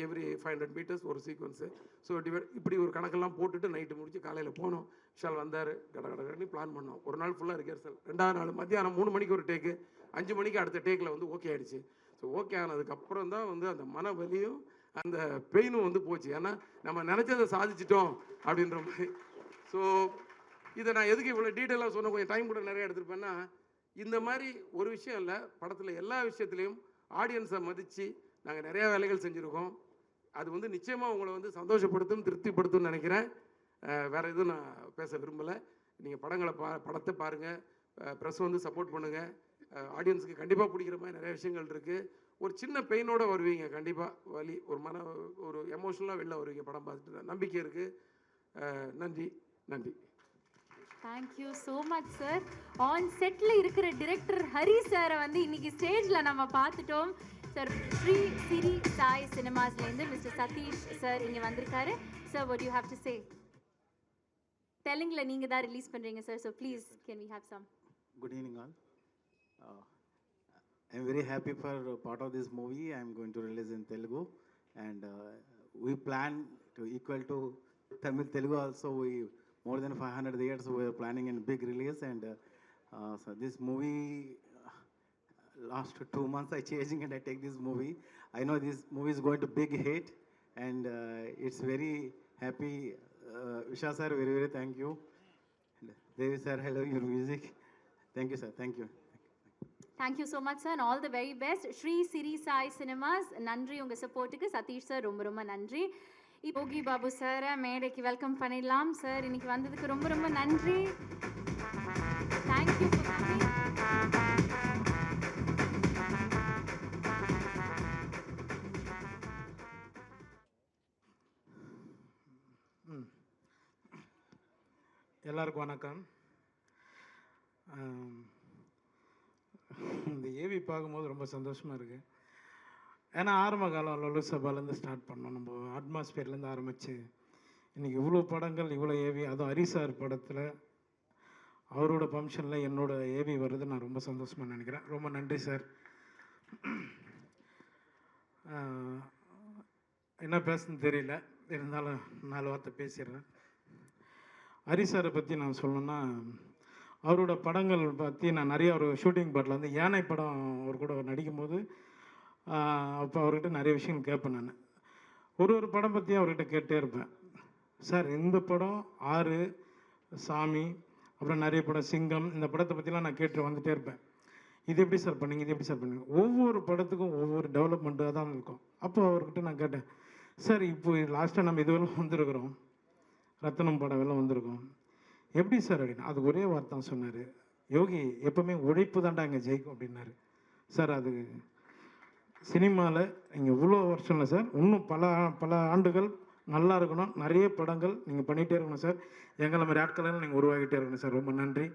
every 500 metres ஒரு சீக்வன்ஸு. ஸோ இப்படி ஒரு கணக்கெல்லாம் போட்டுட்டு நைட்டு முடிச்சு காலையில் போனோம். விஷால் வந்தார், கடகடன்னு பிளான் பண்ணோம். ஒரு நாள் ஃபுல்லாக ரிஹர்சல். 2வது நாள் மத்தியானம் 3 மணிக்கு ஒரு டேக்கு, 5 மணிக்கு அடுத்த டேக்கில் வந்து ஓகே ஆகிடுச்சு. ஸோ ஓகே ஆனதுக்கப்புறம் தான் வந்து அந்த மன வலியும் அந்த பெயினும் வந்து போச்சு. ஏன்னா நம்ம நினச்சதை சாதிச்சிட்டோம் அப்படின்ற மாதிரி. ஸோ இதை நான் எதுக்கு இவ்வளோ டீட்டெயிலாக சொன்ன, கொஞ்சம் டைம் கூட நிறைய எடுத்துருப்பேன்னா, இந்த மாதிரி ஒரு விஷயம் இல்லை, படத்தில் எல்லா விஷயத்துலையும் ஆடியன்ஸை மதித்து நாங்கள் நிறையா வேலைகள் செஞ்சுருக்கோம். அது வந்து நிச்சயமாக உங்களை வந்து சந்தோஷப்படுத்தும், திருப்திப்படுத்தும்னு நினைக்கிறேன். வேறு எதுவும் நான் பேச விரும்பலை. நீங்கள் படத்தை பாருங்கள், ப்ரெஸ் வந்து சப்போர்ட் பண்ணுங்கள். ஆடியன்ஸுக்கு கண்டிப்பாக பிடிக்கிற மாதிரி நிறைய விஷயங்கள் இருக்குது. ஒரு சின்ன பெயினோடு வருவீங்க, கண்டிப்பாக வலி, ஒரு எமோஷனலாக வெளில வருவீங்க படம் பார்த்துட்டு. நம்பிக்கை இருக்குது. நன்றி. Thank you so much sir. On செட்டில் இருக்கிற டிரெக்டர் ஹரி சாரை வந்து இன்னைக்கு ஸ்டேஜில் நம்ம பார்த்துட்டோம் சார். ஸ்ரீ சிரி சாய் சினிமாஸ்லேருந்து மிஸ்டர் சதீஷ் சார் இங்கே வந்திருக்காரு. Sir what you have to say? தெலுங்கில் நீங்கள் தான் ரிலீஸ் பண்ணுறீங்க sir, so please can we have some? Good evening all. I'm very happy for part of this movie. I'm going to release in Telugu, and we plan to equal to Tamil Telugu also. We more than 500 years we are planning in big release, and so this movie last 2 months I changing and I take this movie. I know this movie is going to big hit, and it's very happy. Vishal sir, very thank you. And Devi sir, I love your music. Thank you sir, thank you. Thank you so much sir, all the very best. Sri Siri Sai cinemas நன்றி உங்கள் சப்போர்ட்டுக்கு. Satish sir ரொம்ப நன்றி. யோகி பாபு சாரை மேடைக்கு welcome பண்ணிடலாம். Sir இன்னைக்கு வந்ததுக்கு ரொம்ப நன்றி. Thank you for coming. எல்லாருக்கும் வணக்கம். இந்த ஏவி பார்க்கும்போது ரொம்ப சந்தோஷமாக இருக்குது. ஏன்னா ஆரம்ப காலம் லொல்லு சபாலேருந்து ஸ்டார்ட் பண்ணோம், நம்ம அட்மாஸ்பியர்லேருந்து ஆரம்பித்து இன்றைக்கி இவ்வளோ படங்கள், இவ்வளோ ஏவி, அதுவும் ஹரிசார் படத்தில் அவரோட ஃபங்க்ஷனில் என்னோட ஏவி வருது, நான் ரொம்ப சந்தோஷமாக நினைக்கிறேன். ரொம்ப நன்றி சார். என்ன பேசுன்னு தெரியல, இருந்தாலும் 4 வார்த்தை பேசிடுறேன். ஹரிசாரை பற்றி நான் சொல்லணுன்னா, அவரோட படங்கள் பற்றி நான் நிறைய ஒரு ஷூட்டிங் பாட்டில் வந்து யானை படம் அவர் கூட நடிக்கும்போது அப்போ அவர்கிட்ட நிறைய விஷயங்கள் கேட்பேன். நான் ஒரு படம் பற்றி அவர்கிட்ட கேட்டே இருப்பேன். சார் இந்த படம் 6 சாமி, அப்புறம் நிறைய படம் சிங்கம், இந்த படத்தை பற்றிலாம் நான் கேட்டு வந்துகிட்டே இருப்பேன். இது எப்படி சார் பண்ணீங்க, இது எப்படி சார் பண்ணீங்க? ஒவ்வொரு படத்துக்கும் ஒவ்வொரு டெவலப்மெண்ட்டாக தான் இருக்கும். அப்போ அவர்கிட்ட நான் கேட்டேன், சார் இப்போ லாஸ்ட்டாக நம்ம இதுவெல்லாம் வந்திருக்கிறோம், ரத்தனம் படம் எல்லாம் வந்திருக்கோம், எப்படி சார் அப்படின்னு அதுக்கு ஒரே வார்த்தை சொன்னார், யோகி எப்பவுமே உழைப்பு தாண்டா இங்கே ஜெயிக்கும் அப்படின்னாரு. சார் அது சினிமாவில் இங்கே இவ்வளோ வருஷம் இல்லை சார், இன்னும் பல பல ஆண்டுகள் நல்லா இருக்கணும், நிறைய படங்கள் நீங்கள் பண்ணிகிட்டே இருக்கணும் சார், எங்களை மாதிரி ஆட்களெல்லாம் நீங்கள் உருவாக்கிட்டே இருக்கணும் சார். ரொம்ப நன்றி.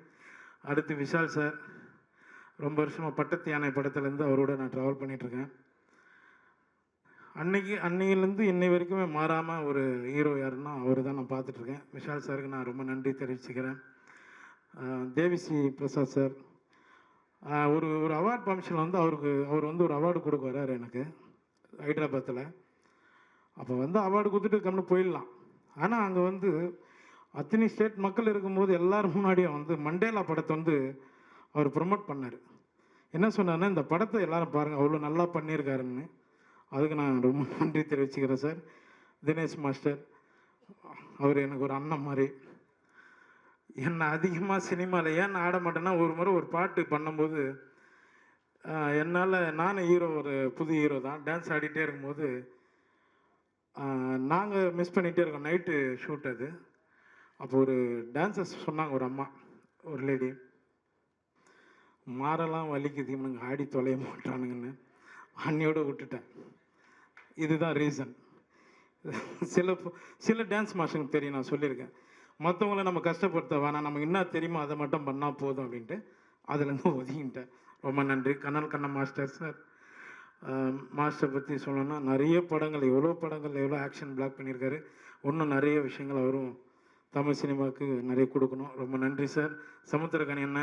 அடுத்து விஷால் சார், ரொம்ப வருஷமாக பட்டத்து யானை படத்துலேருந்து அவரோட நான் ட்ராவல் பண்ணிகிட்ருக்கேன். அன்னையிலேருந்து இன்னை வரைக்குமே மாறாமல் ஒரு ஹீரோ யாருன்னா அவர் தான் நான் பார்த்துட்ருக்கேன். விஷால் சாருக்கு நான் ரொம்ப நன்றி தெரிவிச்சுக்கிறேன். தேவிஸ்ரீ பிரசாத் சார், ஒரு ஒரு அவார்ட் ஃபங்க்ஷனில் வந்து அவர் வந்து ஒரு அவார்டு கொடுக்க வர்றாரு எனக்கு ஹைதராபாத்தில். அப்போ வந்து அவார்டு கொடுத்துட்டு கம்மிட்டு போயிடலாம். ஆனால் அங்கே வந்து அத்தனை ஸ்டேட் மக்கள் இருக்கும்போது எல்லோரும் முன்னாடியும் வந்து மண்டேலா படத்தை வந்து அவர் ப்ரொமோட் பண்ணார். என்ன சொன்னார்னா, இந்த படத்தை எல்லோரும் பாருங்கள், அவ்வளோ நல்லா பண்ணியிருக்காருன்னு. அதுக்கு நான் ரொம்ப நன்றி தெரிவிச்சுக்கிறேன் சார். தினேஷ் மாஸ்டர், அவர் எனக்கு ஒரு அண்ணன் மாதிரி. என்னை அதிகமாக சினிமாவில் ஏன் ஆட மாட்டேன்னா, ஒரு முறை ஒரு பாட்டு பண்ணும்போது என்னால், நானும் ஹீரோ, ஒரு புது ஹீரோ தான், டான்ஸ் ஆடிட்டே இருக்கும்போது நாங்கள் மிஸ் பண்ணிகிட்டே இருக்கோம், நைட்டு ஷூட் அது. அப்போ ஒரு டான்ஸர்ஸ் சொன்னாங்க, ஒரு அம்மா, ஒரு லேடி, மாரெல்லாம் வலிக்குது, இவனுங்க ஆடி தொலைய மாட்டானுங்கன்னு அன்னியோடு விட்டுட்டேன். இதுதான் ரீசன். சில டான்ஸ் மாஸ்டருக்கு தெரியும், நான் சொல்லியிருக்கேன், மற்றவங்கள நம்ம கஷ்டப்படுத்த வேணாம், நமக்கு என்ன தெரியுமோ அதை மட்டும் பண்ணால் போதும் அப்படின்ட்டு அதுலேருந்து ஒதுங்கிட்டேன். ரொம்ப நன்றி. கண்ணன் மாஸ்டர் சார், மாஸ்டர் பற்றி சொல்லணும்னா நிறைய படங்கள், எவ்வளோ ஆக்ஷன் பிளாக் பண்ணியிருக்காரு. இன்னும் நிறைய விஷயங்கள் அவரும் தமிழ் சினிமாவுக்கு நிறைய கொடுக்கணும். ரொம்ப நன்றி சார். சமுத்திரக்கனி என்ன,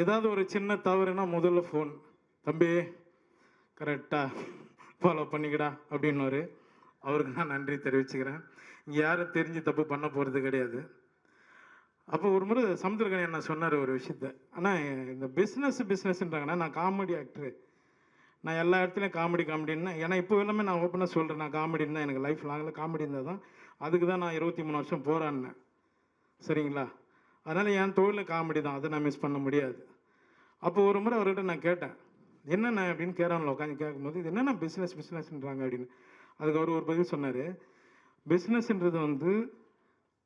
ஏதாவது ஒரு சின்ன தவறுனா முதல்ல ஃபோன், தம்பி கரெக்டாக ஃபாலோ பண்ணிக்கடா அப்படின்னாரு. அவருக்கு நான் நன்றி தெரிவிச்சுக்கிறேன். இங்கே யாரும் தெரிஞ்சு தப்பு பண்ண போகிறது கிடையாது. அப்போ ஒரு முறை சமுத்திரக்கனி என்ன சொன்னார் ஒரு விஷயத்த, ஆனால் இந்த பிஸ்னஸ்ன்றாங்கன்னா, நான் காமெடி ஆக்டரு, நான் எல்லா இடத்துலையும் காமெடின்னா, ஏன்னா இப்போ எல்லாமே நான் ஓப்பனாக சொல்கிறேன், நான் காமெடின்னு தான், எனக்கு லைஃப் லாங்கில் காமெடி இருந்தால் தான், அதுக்கு தான் நான் 23 வருஷம் போராடினேன். சரிங்களா? அதனால் என் தொழில் காமெடி தான், அதை நான் மிஸ் பண்ண முடியாது. அப்போ ஒரு முறை அவர்கிட்ட நான் கேட்டேன், என்னென்ன அப்படின்னு கேரானில் உட்காந்து கேட்கும்போது, இது என்னென்ன பிஸ்னஸ்ன்றாங்க அப்படின்னு. அதுக்கு அவர் ஒரு பதில் சொன்னார், பிஸ்னஸ்ன்றது வந்து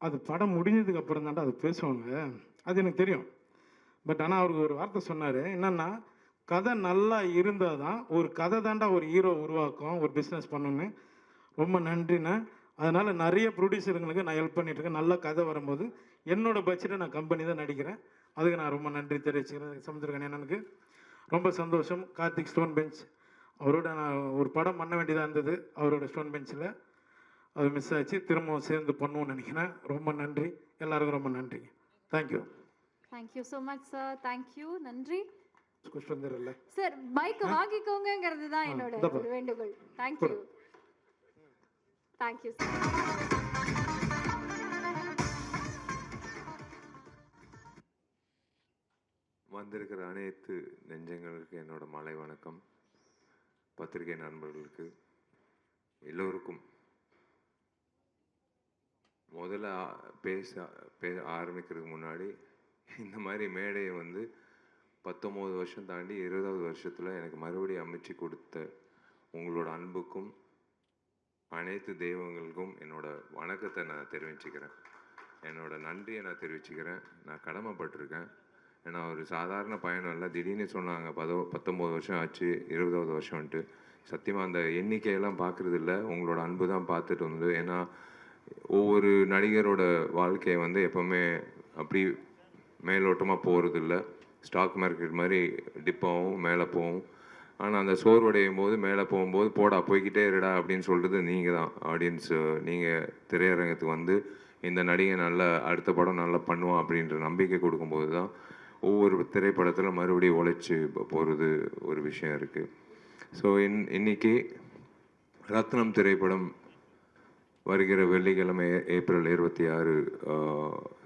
அது படம் முடிஞ்சதுக்கு அப்புறம் தாண்டா அது பேசுவாங்க, அது எனக்கு தெரியும். பட் ஆனால் அவருக்கு ஒரு வார்த்தை சொன்னார், என்னென்னா, கதை நல்லா இருந்தால் தான், ஒரு கதை தாண்டா ஒரு ஹீரோ உருவாக்கும், ஒரு பிஸ்னஸ் பண்ணணுன்னு. ரொம்ப நன்றிண்ணே. அதனால் நிறைய ப்ரொடியூசருங்களுக்கு நான் ஹெல்ப் பண்ணிகிட்ருக்கேன். நல்ல கதை வரும்போது என்னோடய பட்ஜெட்டை நான் கம்பெனி தான் நடிக்கிறேன். அதுக்கு நான் ரொம்ப நன்றி தெரிவிச்சுக்கிறேன். சமுத்திரக்கனி அண்ணனுக்கு ரொம்ப சந்தோஷம். கார்த்திக் ஸ்டோன் பெஞ்ச், அவரோட நான் ஒரு படம் பண்ண வேண்டியதாக இருந்தது, அவரோட ஸ்டோன் பெஞ்சில் அது மிஸ் ஆச்சு. திரும்பவும் சேர்ந்து பண்ணுவோம்னு நினைக்கிறேன். ரொம்ப நன்றி, எல்லாருக்கும் ரொம்ப நன்றி. Thank you. Thank you so much sir. Thank you, நன்றி. குஷ்டு வந்துடும்ல சார், மைக் வாங்கிக்கோங்கிறது தான் என்னோட ஒரு வேண்டுகோள். தேங்க்யூ. Thank you sir. வந்திருக்கிற அனைத்து நெஞ்சங்களுக்கு என்னோட மாலை வணக்கம். பத்திரிகை நண்பர்களுக்கு எல்லோருக்கும் முதல்ல ஆரம்பிக்கிறதுக்கு முன்னாடி, இந்த மாதிரி மேடையை வந்து 19 வருஷம் தாண்டி 20வது வருஷத்தில் எனக்கு மறுபடியும் அமைச்சு கொடுத்த உங்களோட அன்புக்கும் அனைத்து தெய்வங்களுக்கும் என்னோட வணக்கத்தை நான் தெரிவிச்சுக்கிறேன், என்னோட நன்றியை நான் தெரிவிச்சுக்கிறேன். நான் கடமைப்பட்டிருக்கேன். ஏன்னா ஒரு சாதாரண பயணம் இல்லை. திடீர்னு சொன்னாங்க 19 வருஷம் ஆச்சு, 20வது வருஷம்ன்ட்டு. சத்தியமாக அந்த எண்ணிக்கையெல்லாம் பார்க்குறது இல்லை, உங்களோட அன்பு தான் பார்த்துட்டு வந்து. ஏன்னா ஒவ்வொரு நடிகரோட வாழ்க்கையை வந்து எப்போவுமே அப்படி மேலோட்டமாக போகிறது இல்லை. ஸ்டாக் மார்க்கெட் மாதிரி டிப்பாகவும் மேலே போகும். ஆனால் அந்த சோர்வடையும் போது மேலே போகும்போது போடா போய்கிட்டே இருடா அப்படின்னு சொல்கிறது நீங்கள் தான். ஆடியன்ஸு நீங்கள் திரையரங்கத்துக்கு வந்து இந்த நடிகை நல்லா அடுத்த படம் நல்லா பண்ணுவான் அப்படின்ற நம்பிக்கை கொடுக்கும்போது தான் ஒவ்வொரு திரைப்படத்தில் மறுபடியும் உழைச்சி போகிறது ஒரு விஷயம் இருக்குது. ஸோ இன்னைக்கு ரத்னம் திரைப்படம் வருகிற வெள்ளிக்கிழமை ஏப்ரல் 26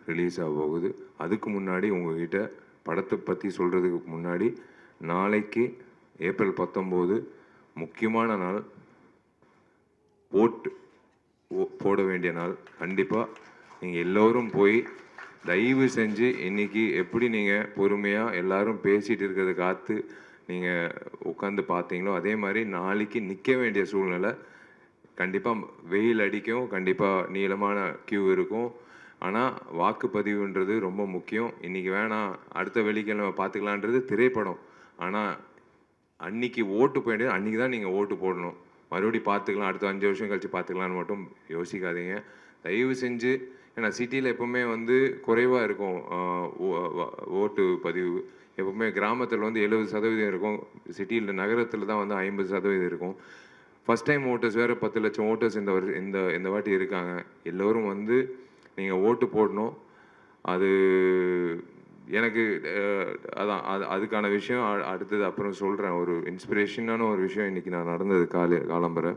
ரிலீஸ் ஆக போகுது. அதுக்கு முன்னாடி உங்ககிட்ட படத்தை பற்றி சொல்கிறதுக்கு முன்னாடி, நாளைக்கு ஏப்ரல் 19 முக்கியமான நாள், ஓட்டு போட வேண்டிய நாள். கண்டிப்பாக நீங்கள் எல்லோரும் போய் தயவு செஞ்சு இன்றைக்கி எப்படி நீங்கள் பொறுமையாக எல்லோரும் பேசிகிட்டு இருக்கிறத காத்து நீங்கள் உட்காந்து பார்த்தீங்களோ அதே மாதிரி நாளைக்கு நிற்க வேண்டிய சூழ்நிலை கண்டிப்பாக வெயில் அடிக்கும், கண்டிப்பாக நீளமான கியூ இருக்கும். ஆனால் வாக்குப்பதிவுன்றது ரொம்ப முக்கியம். இன்றைக்கி வேணாம், அடுத்த வெள்ளிக்கிழமை பார்த்துக்கலான்றது திரைப்படம். ஆனால் அன்னைக்கு ஓட்டு போயிட்டு அன்றைக்கி தான் நீங்கள் ஓட்டு போடணும். மறுபடியும் பார்த்துக்கலாம், அடுத்த 5 வருஷம் கழித்து பார்த்துக்கலான்னு மட்டும் யோசிக்காதீங்க தயவு செஞ்சு. ஏன்னா சிட்டியில் எப்போவுமே வந்து குறைவாக இருக்கும் ஓட்டு பதிவு. எப்போவுமே கிராமத்தில் வந்து 70% இருக்கும், சிட்டியில் நகரத்தில் தான் வந்து 50% இருக்கும். ஃபஸ்ட் டைம் ஓட்டர்ஸ் வேறு 10 லட்சம் ஓட்டர்ஸ் இந்த வாட்டி இருக்காங்க. எல்லோரும் வந்து நீங்கள் ஓட்டு போடணும். அது எனக்கு அதான் அதுக்கான விஷயம் அடுத்தது அப்புறம் சொல்கிறேன். ஒரு இன்ஸ்பிரேஷனான ஒரு விஷயம் இன்றைக்கி நான் நடந்தது காலம்பரை.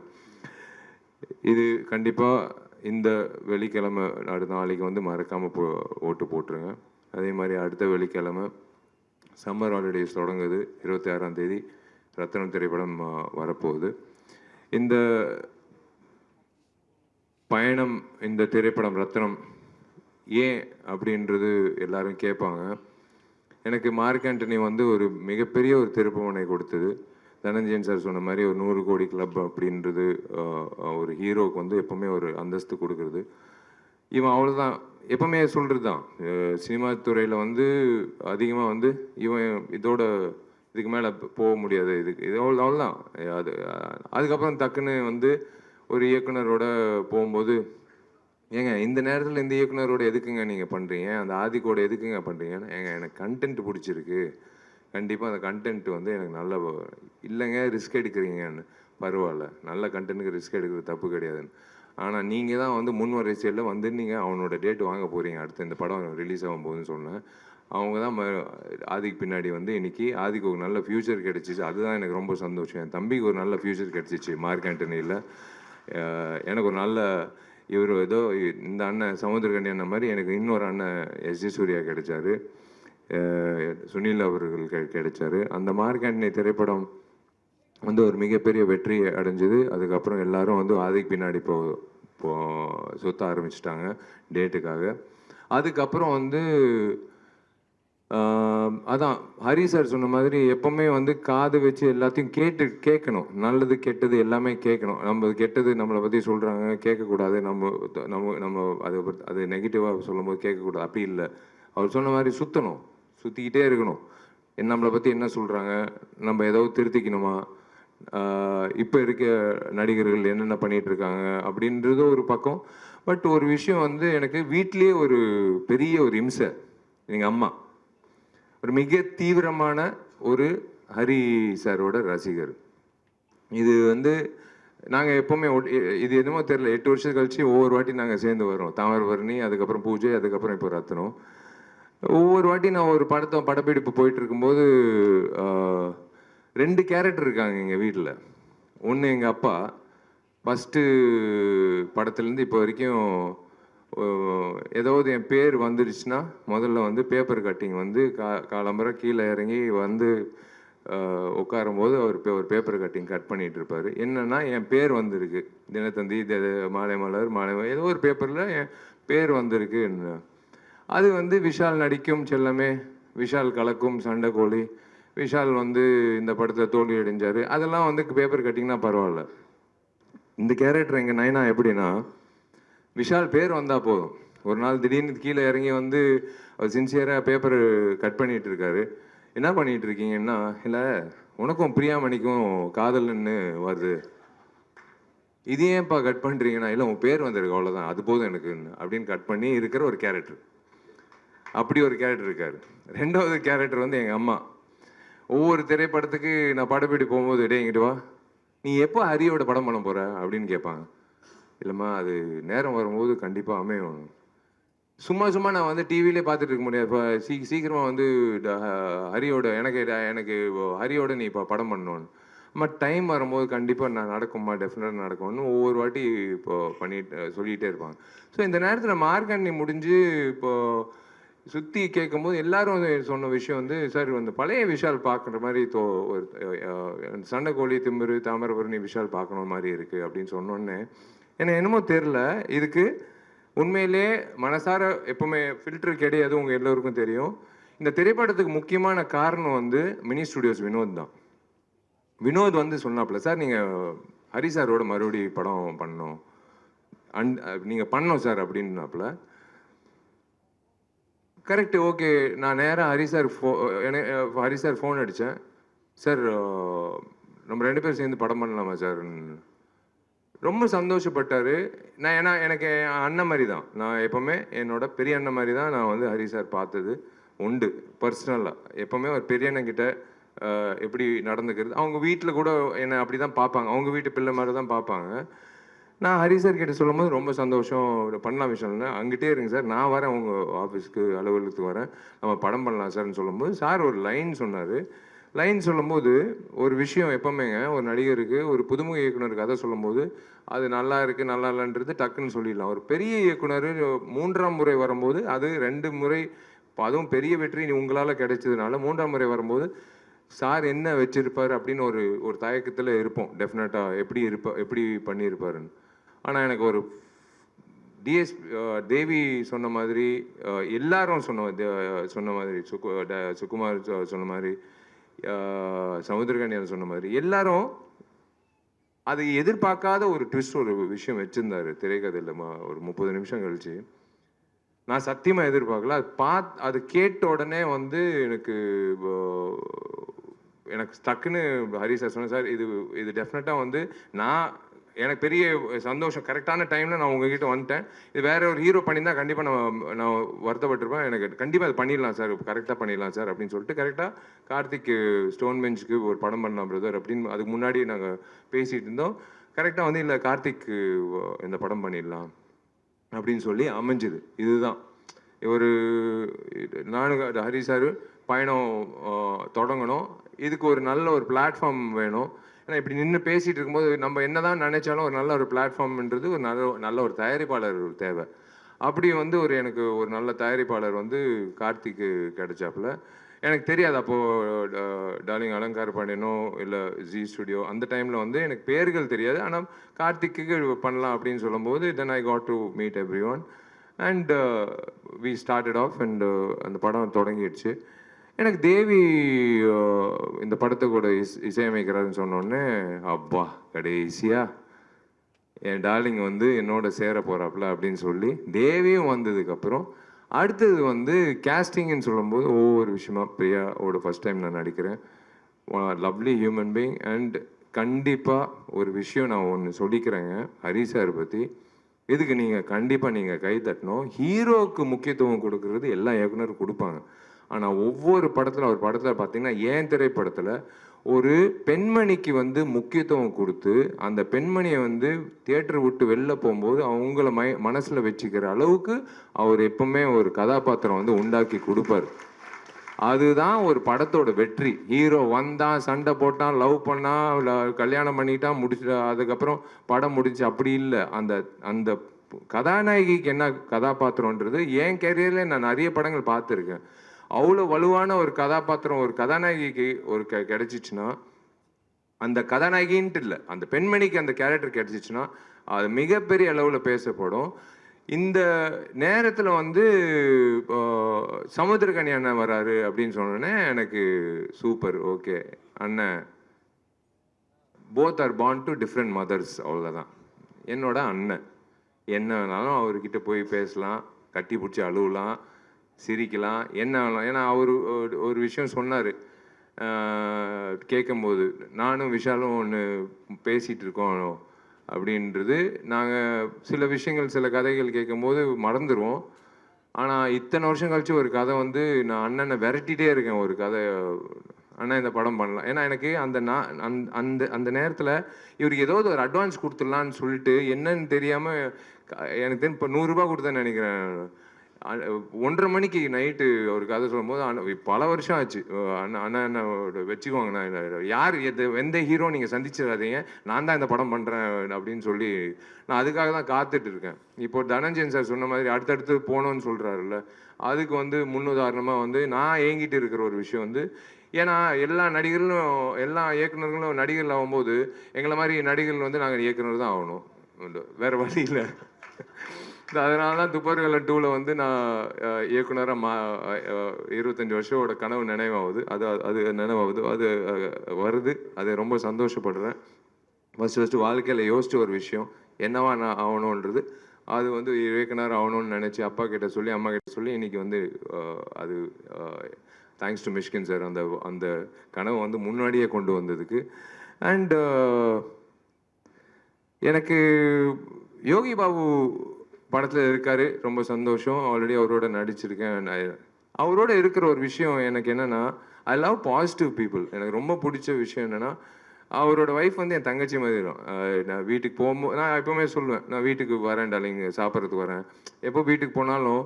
இது கண்டிப்பாக இந்த வெள்ளிக்கிழமை நாளைக்கு வந்து மறக்காமல் ஓட்டு போட்டுருங்க. அதே மாதிரி அடுத்த வெள்ளிக்கிழமை சம்மர் ஹாலிடேஸ் தொடங்குது. 26ஆம் தேதி ரத்னம் திரைப்படம் வரப்போகுது. இந்த பயணம், இந்த திரைப்படம் ரத்னம் ஏன் அப்படின்றது எல்லாரும் கேட்பாங்க. எனக்கு மார்க் ஆண்டனி வந்து ஒரு மிகப்பெரிய ஒரு திருப்புமுனை கொடுத்தது. தனஞ்சயன் சார் சொன்ன மாதிரி ஒரு 100 கோடி கிளப் அப்படின்றது ஒரு ஹீரோவுக்கு வந்து எப்போவுமே ஒரு அந்தஸ்து கொடுக்குறது. இவன் அவ்வளோதான் எப்போவுமே சொல்கிறது தான். சினிமா துறையில் வந்து அதிகமாக வந்து இவன் இதுக்கு மேலே போக முடியாது, இது அவ்வளோதான். அதுக்கப்புறம் டக்குன்னு வந்து ஒரு இயக்குனரோட போகும்போது, ஏங்க இந்த நேரத்தில் இந்த இயக்குனரோட எதுக்குங்க நீங்கள் பண்ணுறீங்க, அந்த ஆதிக்கோட எதுக்குங்க பண்ணுறீங்க, ஏங்க எனக்கு கண்டென்ட் பிடிச்சிருக்கு, கண்டிப்பாக அந்த கண்டென்ட் வந்து எனக்கு நல்ல இல்லைங்க ரிஸ்க் எடுக்கிறீங்கன்னு. பரவாயில்ல, நல்ல கண்டென்ட்டுக்கு ரிஸ்க் எடுக்கிறது தப்பு கிடையாதுன்னு. ஆனால் நீங்கள் தான் வந்து முன் வரிசையில் வந்து நீங்கள் அவனோட டேட் வாங்க போகிறீங்க அடுத்து இந்த படம் ரிலீஸ் ஆகும் போதுன்னு சொன்னேன். அவங்க தான் ஆதிக்கு பின்னாடி வந்து இன்றைக்கி ஆதிக்கு ஒரு நல்ல ஃப்யூச்சர் கிடச்சிச்சு. அதுதான் எனக்கு ரொம்ப சந்தோஷம். என் தம்பிக்கு ஒரு நல்ல ஃப்யூச்சர் கிடச்சிச்சு மார்க் ஆண்டனியில். எனக்கு ஒரு நல்ல இவர் ஏதோ இந்த அண்ணன் சமுத்திரகண்டி அண்ணன் மாதிரி எனக்கு இன்னொரு அண்ணன் எஸ்ஜி சூர்யா கிடைச்சாரு, சுனில் அவர்கள் கிடைச்சாரு. அந்த மார்க் ஆண்டனி திரைப்படம் வந்து ஒரு மிகப்பெரிய வெற்றி அடைஞ்சது. அதுக்கப்புறம் எல்லாரும் வந்து ஆதிக்கு பின்னாடி சுத்த ஆரம்பிச்சிட்டாங்க டேட்டுக்காக. அதுக்கப்புறம் வந்து அதான் ஹரி சார் சொன்ன மாதிரி எப்போவுமே வந்து காது வச்சு எல்லாத்தையும் கேட்கணும். நல்லது கெட்டது எல்லாமே கேட்கணும். நம்ம கெட்டது நம்மளை பற்றி சொல்கிறாங்க கேட்கக்கூடாது, நம்ம அது நெகட்டிவாக சொல்லும்போது கேட்கக்கூடாது, அப்படி இல்லை. அவர் சொன்ன மாதிரி சுற்றிக்கிட்டே இருக்கணும். நம்மளை பற்றி என்ன சொல்கிறாங்க, நம்ம ஏதாவது திருத்திக்கணுமா, இப்போ இருக்க நடிகர்கள் என்னென்ன பண்ணிகிட்ருக்காங்க அப்படின்றது ஒரு பக்கம். பட் ஒரு விஷயம் வந்து எனக்கு வீட்லேயே ஒரு பெரிய ஒரு இம்சை. எங்கள் அம்மா ஒரு மிக தீவிரமான ஒரு ஹரி சாரோட ரசிகர். இது வந்து நாங்கள் எப்போவுமே இது எதுவுமோ தெரில, 8 வருஷம் கழிச்சு ஒவ்வொரு வாட்டி நாங்கள் சேர்ந்து வரோம். தாமிரபரணி, அதுக்கப்புறம் பூஜை, அதுக்கப்புறம் இப்போ ரத்னம். ஒவ்வொரு வாட்டி நான் ஒரு படப்பிடிப்பு போயிட்டு இருக்கும்போது 2 கேரக்டர் இருக்காங்க எங்கள் வீட்டில். ஒன்று எங்கள் அப்பா ஃபஸ்ட்டு படத்துலேருந்து இப்போ வரைக்கும் ஏதாவது என் பேர் வந்துடுச்சுன்னா முதல்ல வந்து பேப்பர் கட்டிங் வந்து காலம்பரை கீழே இறங்கி வந்து உட்காரும் போது அவர் ஒரு பேப்பர் கட்டிங் கட் பண்ணிகிட்டு இருப்பார். என்னென்னா என் பேர் வந்திருக்கு, தினத்தந்தி, மாலை மலர், ஏதோ ஒரு பேப்பரில் என் பேர் வந்திருக்கு. அது வந்து விஷால் நடிக்கும் செல்லமே, விஷால் கலக்கும் சண்டைக்கோழி, விஷால் வந்து இந்த படத்தை தோல்வி அடைஞ்சார், அதெல்லாம் வந்து பேப்பர் கட்டிங்னா பரவாயில்ல. இந்த கேரக்டர் எங்கள் நயனா எப்படின்னா, விஷால் பேர் வந்தால் போதும். ஒரு நாள் திடீர்னு கீழே இறங்கி வந்து அவர் சின்சியராக பேப்பர் கட் பண்ணிகிட்டு இருக்காரு. என்ன பண்ணிகிட்டு இருக்கீங்கன்னா, இல்லை உனக்கும் பிரியாமணிக்கும் காதல்னு வருது, இது ஏன்ப்பா கட் பண்ணுறீங்கன்னா, இல்லை உன் பேர் வந்திருக்கு அவ்வளோதான், அது போதும் எனக்கு அப்படின்னு கட் பண்ணி இருக்கிற ஒரு கேரக்டர். அப்படி ஒரு கேரக்டர் இருக்கார். 2வது கேரக்டர் வந்து எங்கள் அம்மா. ஒவ்வொரு திரைப்படத்துக்கு நான் படப்பிடி போகும்போது, டே இங்கிட்டு வா, நீ எப்போ ஹரியோட படம் பண்ண போகிற அப்படின்னு கேட்பாங்க. இல்லைம்மா அது நேரம் வரும்போது கண்டிப்பாக அமையும். சும்மா நான் வந்து டிவிலே பார்த்துட்டு இருக்க முடியாது. இப்போ சீக்கிரமாக வந்து ஹரியோட எனக்கு ஹரியோட நீ இப்போ படம் பண்ணணும்னு. அம்மா டைம் வரும்போது கண்டிப்பாக நான் நடக்கும்மா, டெஃபினட்டாக நடக்கும்னு ஒவ்வொரு வாட்டி இப்போ சொல்லிகிட்டே இருப்பாங்க. ஸோ இந்த நேரத்தில் மார்க் ஆண்டனி முடிஞ்சு இப்போது சுற்றி கேட்கும்போது எல்லாரும் சொன்ன விஷயம் வந்து, சார் வந்து பழைய விஷால் பார்க்குற மாதிரி ஒரு சண்டைக்கோழி, திமிரு, தாமிரபரணி விஷால் பார்க்கணும் மாதிரி இருக்குது அப்படின்னு சொன்னோன்னே எனக்கு என்னமோ தெரில. இதுக்கு உண்மையிலே மனசார எப்பவுமே ஃபில்டர் கிடையாது, உங்கள் எல்லோருக்கும் தெரியும். இந்த திரைப்படத்துக்கு முக்கியமான காரணம் வந்து மினி ஸ்டுடியோஸ் வினோத் தான். வினோத் வந்து சொன்னாப்புல, சார் நீங்கள் ஹரி சாரோட மறுபடி படம் பண்ணணும், நீங்கள் பண்ணோம் சார் அப்படின்னாப்புல. Correct, okay. நான் நேராக ஹரி சார் ஃபோன் அடித்தேன். சார் நம்ம 2 பேரும் சேர்ந்து படம் பண்ணலாமா சார்? ரொம்ப சந்தோஷப்பட்டார். ஏன்னா எனக்கு அண்ணன் மாதிரி தான், நான் எப்போவுமே என்னோட பெரிய அண்ணன் மாதிரி தான் நான் வந்து ஹரி சார் பார்த்தது உண்டு பர்சனலாக. எப்போவுமே ஒரு பெரிய அண்ணன்கிட்ட எப்படி நடந்துக்கிறது, அவங்க வீட்டில் கூட என்னை அப்படி தான் பார்ப்பாங்க, அவங்க வீட்டு பிள்ளை மாதிரி தான் பார்ப்பாங்க. நான் ஹரி சார் கிட்ட சொல்லும் போது ரொம்ப சந்தோஷம், பண்ணலாம் விஷயம்னா அங்கிட்டே இருங்க சார், நான் வரேன் உங்கள் ஆஃபீஸ்க்கு, அலுவலகத்துக்கு வரேன், நம்ம படம் பண்ணலாம் சார்னு சொல்லும்போது சார் ஒரு லைன் சொன்னார். லைன் சொல்லும்போது ஒரு விஷயம் எப்போவுமேங்க, ஒரு நடிகருக்கு ஒரு புதுமுக இயக்குனர் கதை சொல்லும்போது அது நல்லா இருக்குது நல்லா இல்லைன்றது டக்குன்னு சொல்லிடலாம். ஒரு பெரிய இயக்குனர் 3ஆம் முறை வரும்போது, அது 2 முறை அதுவும் பெரிய வெற்றி உங்களால் கிடைச்சதுனால 3ஆம் முறை வரும்போது சார் என்ன வச்சிருப்பார் அப்படின்னு ஒரு தயக்கத்தில் இருப்போம் டெஃபினட்டாக, எப்படி பண்ணியிருப்பாருன்னு. ஆனால் எனக்கு ஒரு தேவி சொன்ன மாதிரி, எல்லாரும் சொன்ன மாதிரி, சுகுமார் சொன்ன மாதிரி, சமுத்திரகன்யான் சொன்ன மாதிரி, எல்லாரும் அது எதிர்பார்க்காத ஒரு ட்விஸ்ட், ஒரு விஷயம் வச்சுருந்தாரு திரைக்கதையில். ஒரு 30 நிமிஷம் கழிச்சு நான் சத்தியமாக எதிர்பார்க்கல. அது கேட்ட உடனே வந்து எனக்கு டக்குன்னு ஹரி சார் சொன்னேன், சார் இது டெஃபினட்டாக வந்து எனக்கு பெரிய சந்தோஷம், கரெக்டான டைமில் நான் உங்ககிட்ட வந்துட்டேன். இது வேற ஒரு ஹீரோ பண்ணியிருந்தா கண்டிப்பாக நான் வருத்தப்பட்டிருப்பேன். எனக்கு கண்டிப்பாக அது பண்ணிடலாம் சார், கரெக்டாக பண்ணிடலாம் சார் அப்படின்னு சொல்லிட்டு கரெக்டாக கார்த்திக் ஸ்டோன் பெஞ்சுக்கு ஒரு படம் பண்ணலாம் பிரதர் அப்படின்னு அதுக்கு முன்னாடி நாங்கள் பேசிகிட்டு இருந்தோம். கரெக்டாக வந்து இல்லை கார்த்திக் இந்த படம் பண்ணிடலாம் அப்படின்னு சொல்லி அமைஞ்சுது. இதுதான் நானும் ஹரி சார் பயணம் தொடங்கணும், இதுக்கு ஒரு நல்ல ஒரு பிளாட்ஃபார்ம் வேணும். ஏன்னா இப்படி நின்று பேசிகிட்டு இருக்கும்போது நம்ம என்ன தான் நினைச்சாலும் ஒரு நல்ல ஒரு பிளாட்ஃபார்ம்ன்றது ஒரு நல்ல ஒரு தயாரிப்பாளர் தேவை. அப்படி வந்து எனக்கு ஒரு நல்ல தயாரிப்பாளர் வந்து கார்த்திக்கு கிடைச்சாப்புல. எனக்கு தெரியாது அப்போது டார்லிங் அலங்கார பாண்டியனோ இல்லை ஜி ஸ்டுடியோ அந்த டைமில் வந்து எனக்கு பேர்கள் தெரியாது. ஆனால் கார்த்திக்கு பண்ணலாம் அப்படின்னு சொல்லும்போது then I got to meet everyone and we started off and அந்த படம் தொடங்கிடுச்சு. எனக்கு தேவி இந்த படத்துக்கூட இசையமைக்கிறாருன்னு சொன்னோடனே அப்பா கடைசியாக என் டார்லிங் வந்து என்னோட சேர போகிறாப்புல அப்படின்னு சொல்லி தேவியும் வந்ததுக்கப்புறம் அடுத்தது வந்து கேஸ்டிங்னு சொல்லும்போது ஒவ்வொரு விஷயமா, பிரியாவோட ஃபஸ்ட் டைம் நான் நடிக்கிறேன், லவ்லி ஹியூமன் பீயிங். அண்ட் கண்டிப்பாக ஒரு விஷயம் நான் ஒன்று சொல்லிக்கிறேங்க ஹரி சார் பற்றி, இதுக்கு நீங்கள் கண்டிப்பாக நீங்கள் கை தட்டணும். ஹீரோவுக்கு முக்கியத்துவம் கொடுக்கறது எல்லா இயக்குனரும் கொடுப்பாங்க. ஆனால் ஒவ்வொரு படத்தில், அவர் படத்தில் பார்த்தீங்கன்னா ஏன் திரைப்படத்தில் ஒரு பெண்மணிக்கு வந்து முக்கியத்துவம் கொடுத்து அந்த பெண்மணியை வந்து தியேட்டர் விட்டு வெளில போகும்போது அவங்கள மனசில் வச்சுக்கிற அளவுக்கு அவர் எப்பவுமே ஒரு கதாபாத்திரம் வந்து உண்டாக்கி கொடுப்பார். அதுதான் ஒரு படத்தோட வெற்றி. ஹீரோ வந்தான், சண்டை போட்டான், லவ் பண்ணான், கல்யாணம் பண்ணிட்டான், முடிச்சு அதுக்கப்புறம் படம் முடிச்சு அப்படி இல்லை. அந்த கதாநாயகிக்கு என்ன கதாபாத்திரன்றது என் கேரியரில் நான் நிறைய படங்கள் பார்த்துருக்கேன். அவ்வளோ வலுவான ஒரு கதாபாத்திரம் ஒரு கதாநாயகிக்கு கிடைச்சிச்சுன்னா, அந்த கதாநாயகின்ட்டு இல்லை, அந்த பெண்மணிக்கு அந்த கேரக்டர் கிடைச்சிச்சுன்னா அது மிகப்பெரிய அளவில் பேசப்படும். இந்த நேரத்தில் வந்து சமுத்திரகனி அண்ணன் வராரு அப்படின்னு சொன்னோடனே எனக்கு சூப்பர், ஓகே அண்ணன், both are born to different mothers, அவ்வளோதான். என்னோட அண்ணன், என்ன வேணாலும் அவர்கிட்ட போய் பேசலாம், கட்டி பிடிச்சி அழுவலாம், சிரிக்கலாம், என்ன வேணாலும். ஏன்னா அவர் ஒரு விஷயம் சொன்னார் கேட்கும்போது, நானும் விஷாலும் ஒன்று பேசிகிட்டு இருக்கோம் அப்படின்றது. நாங்கள் சில விஷயங்கள் சில கதைகள் கேட்கும்போது மறந்துடுவோம். ஆனால் இத்தனை வருஷம் கழிச்சு ஒரு கதை வந்து நான் அண்ணனை விரட்டிகிட்டே இருக்கேன், ஒரு கதை அண்ணா இந்த படம் பண்ணலாம். ஏன்னா எனக்கு அந்த நேரத்தில் இவருக்கு ஏதாவது ஒரு அட்வான்ஸ் கொடுத்துடலான்னு சொல்லிட்டு என்னன்னு தெரியாமல் எனக்கு தெரியும் இப்போ 100 ரூபா கொடுத்தேன்னு நினைக்கிறேன். 1:30 மணிக்கு நைட்டு ஒரு கதை சொல்லும்போது பல வருஷம் ஆச்சு. அண்ணா வச்சுக்கோங்க, நான் யார் எந்த ஹீரோ நீங்கள் சந்திச்சிடாதீங்க, நான் தான் இந்த படம் பண்ணுறேன் அப்படின்னு சொல்லி நான் அதுக்காக தான் காத்துட்டு இருக்கேன். இப்போ தனஞ்சயன் சார் சொன்ன மாதிரி அடுத்தடுத்து போகணும்னு சொல்கிறாருல்ல, அதுக்கு வந்து முன்னுதாரணமாக வந்து நான் ஏங்கிட்டு இருக்கிற ஒரு விஷயம் வந்து, ஏன்னா எல்லா நடிகர்களும் எல்லா இயக்குநர்களும் நடிகர்கள் ஆகும்போது எங்களை மாதிரி நடிகர்கள் வந்து நாங்கள் இயக்குனர் தான் ஆகணும், வேறு வழி இல்லை. அதனால தான் துப்பறிவாளன் 2ல வந்து நான் இயக்குனராக 25 வருஷோட கனவு நினைவாகுது. அது நினைவாகுது, அது வருது. அது ரொம்ப சந்தோஷப்படுறேன். ஃபஸ்ட்டு வாழ்க்கையில் யோசிச்ச ஒரு விஷயம் என்னவா நான் ஆகணுன்றது, அது வந்து இயக்குனர் ஆகணும்னு நினச்சி அப்பா கிட்ட சொல்லி அம்மா கிட்ட சொல்லி இன்றைக்கி வந்து அது தேங்க்ஸ் டு மிஷ்கின் சார் அந்த கனவை வந்து முன்னாடியே கொண்டு வந்ததுக்கு. அண்ட் எனக்கு யோகி பாபு படத்தில் இருக்கார், ரொம்ப சந்தோஷம். ஆல்ரெடி அவரோட நடிச்சிருக்கேன். அவரோட இருக்கிற ஒரு விஷயம் எனக்கு என்னென்னா, ஐ லவ் பாசிட்டிவ் பீப்புள். எனக்கு ரொம்ப பிடிச்ச விஷயம் என்னென்னா, அவரோட ஒய்ஃப் வந்து என் தங்கச்சி மாதிரி தான். நான் வீட்டுக்கு போகும்போது நான் எப்போவுமே சொல்லுவேன், நான் வீட்டுக்கு வரேன் டார்லிங், சாப்பிட்றதுக்கு வரேன். எப்போ வீட்டுக்கு போனாலும்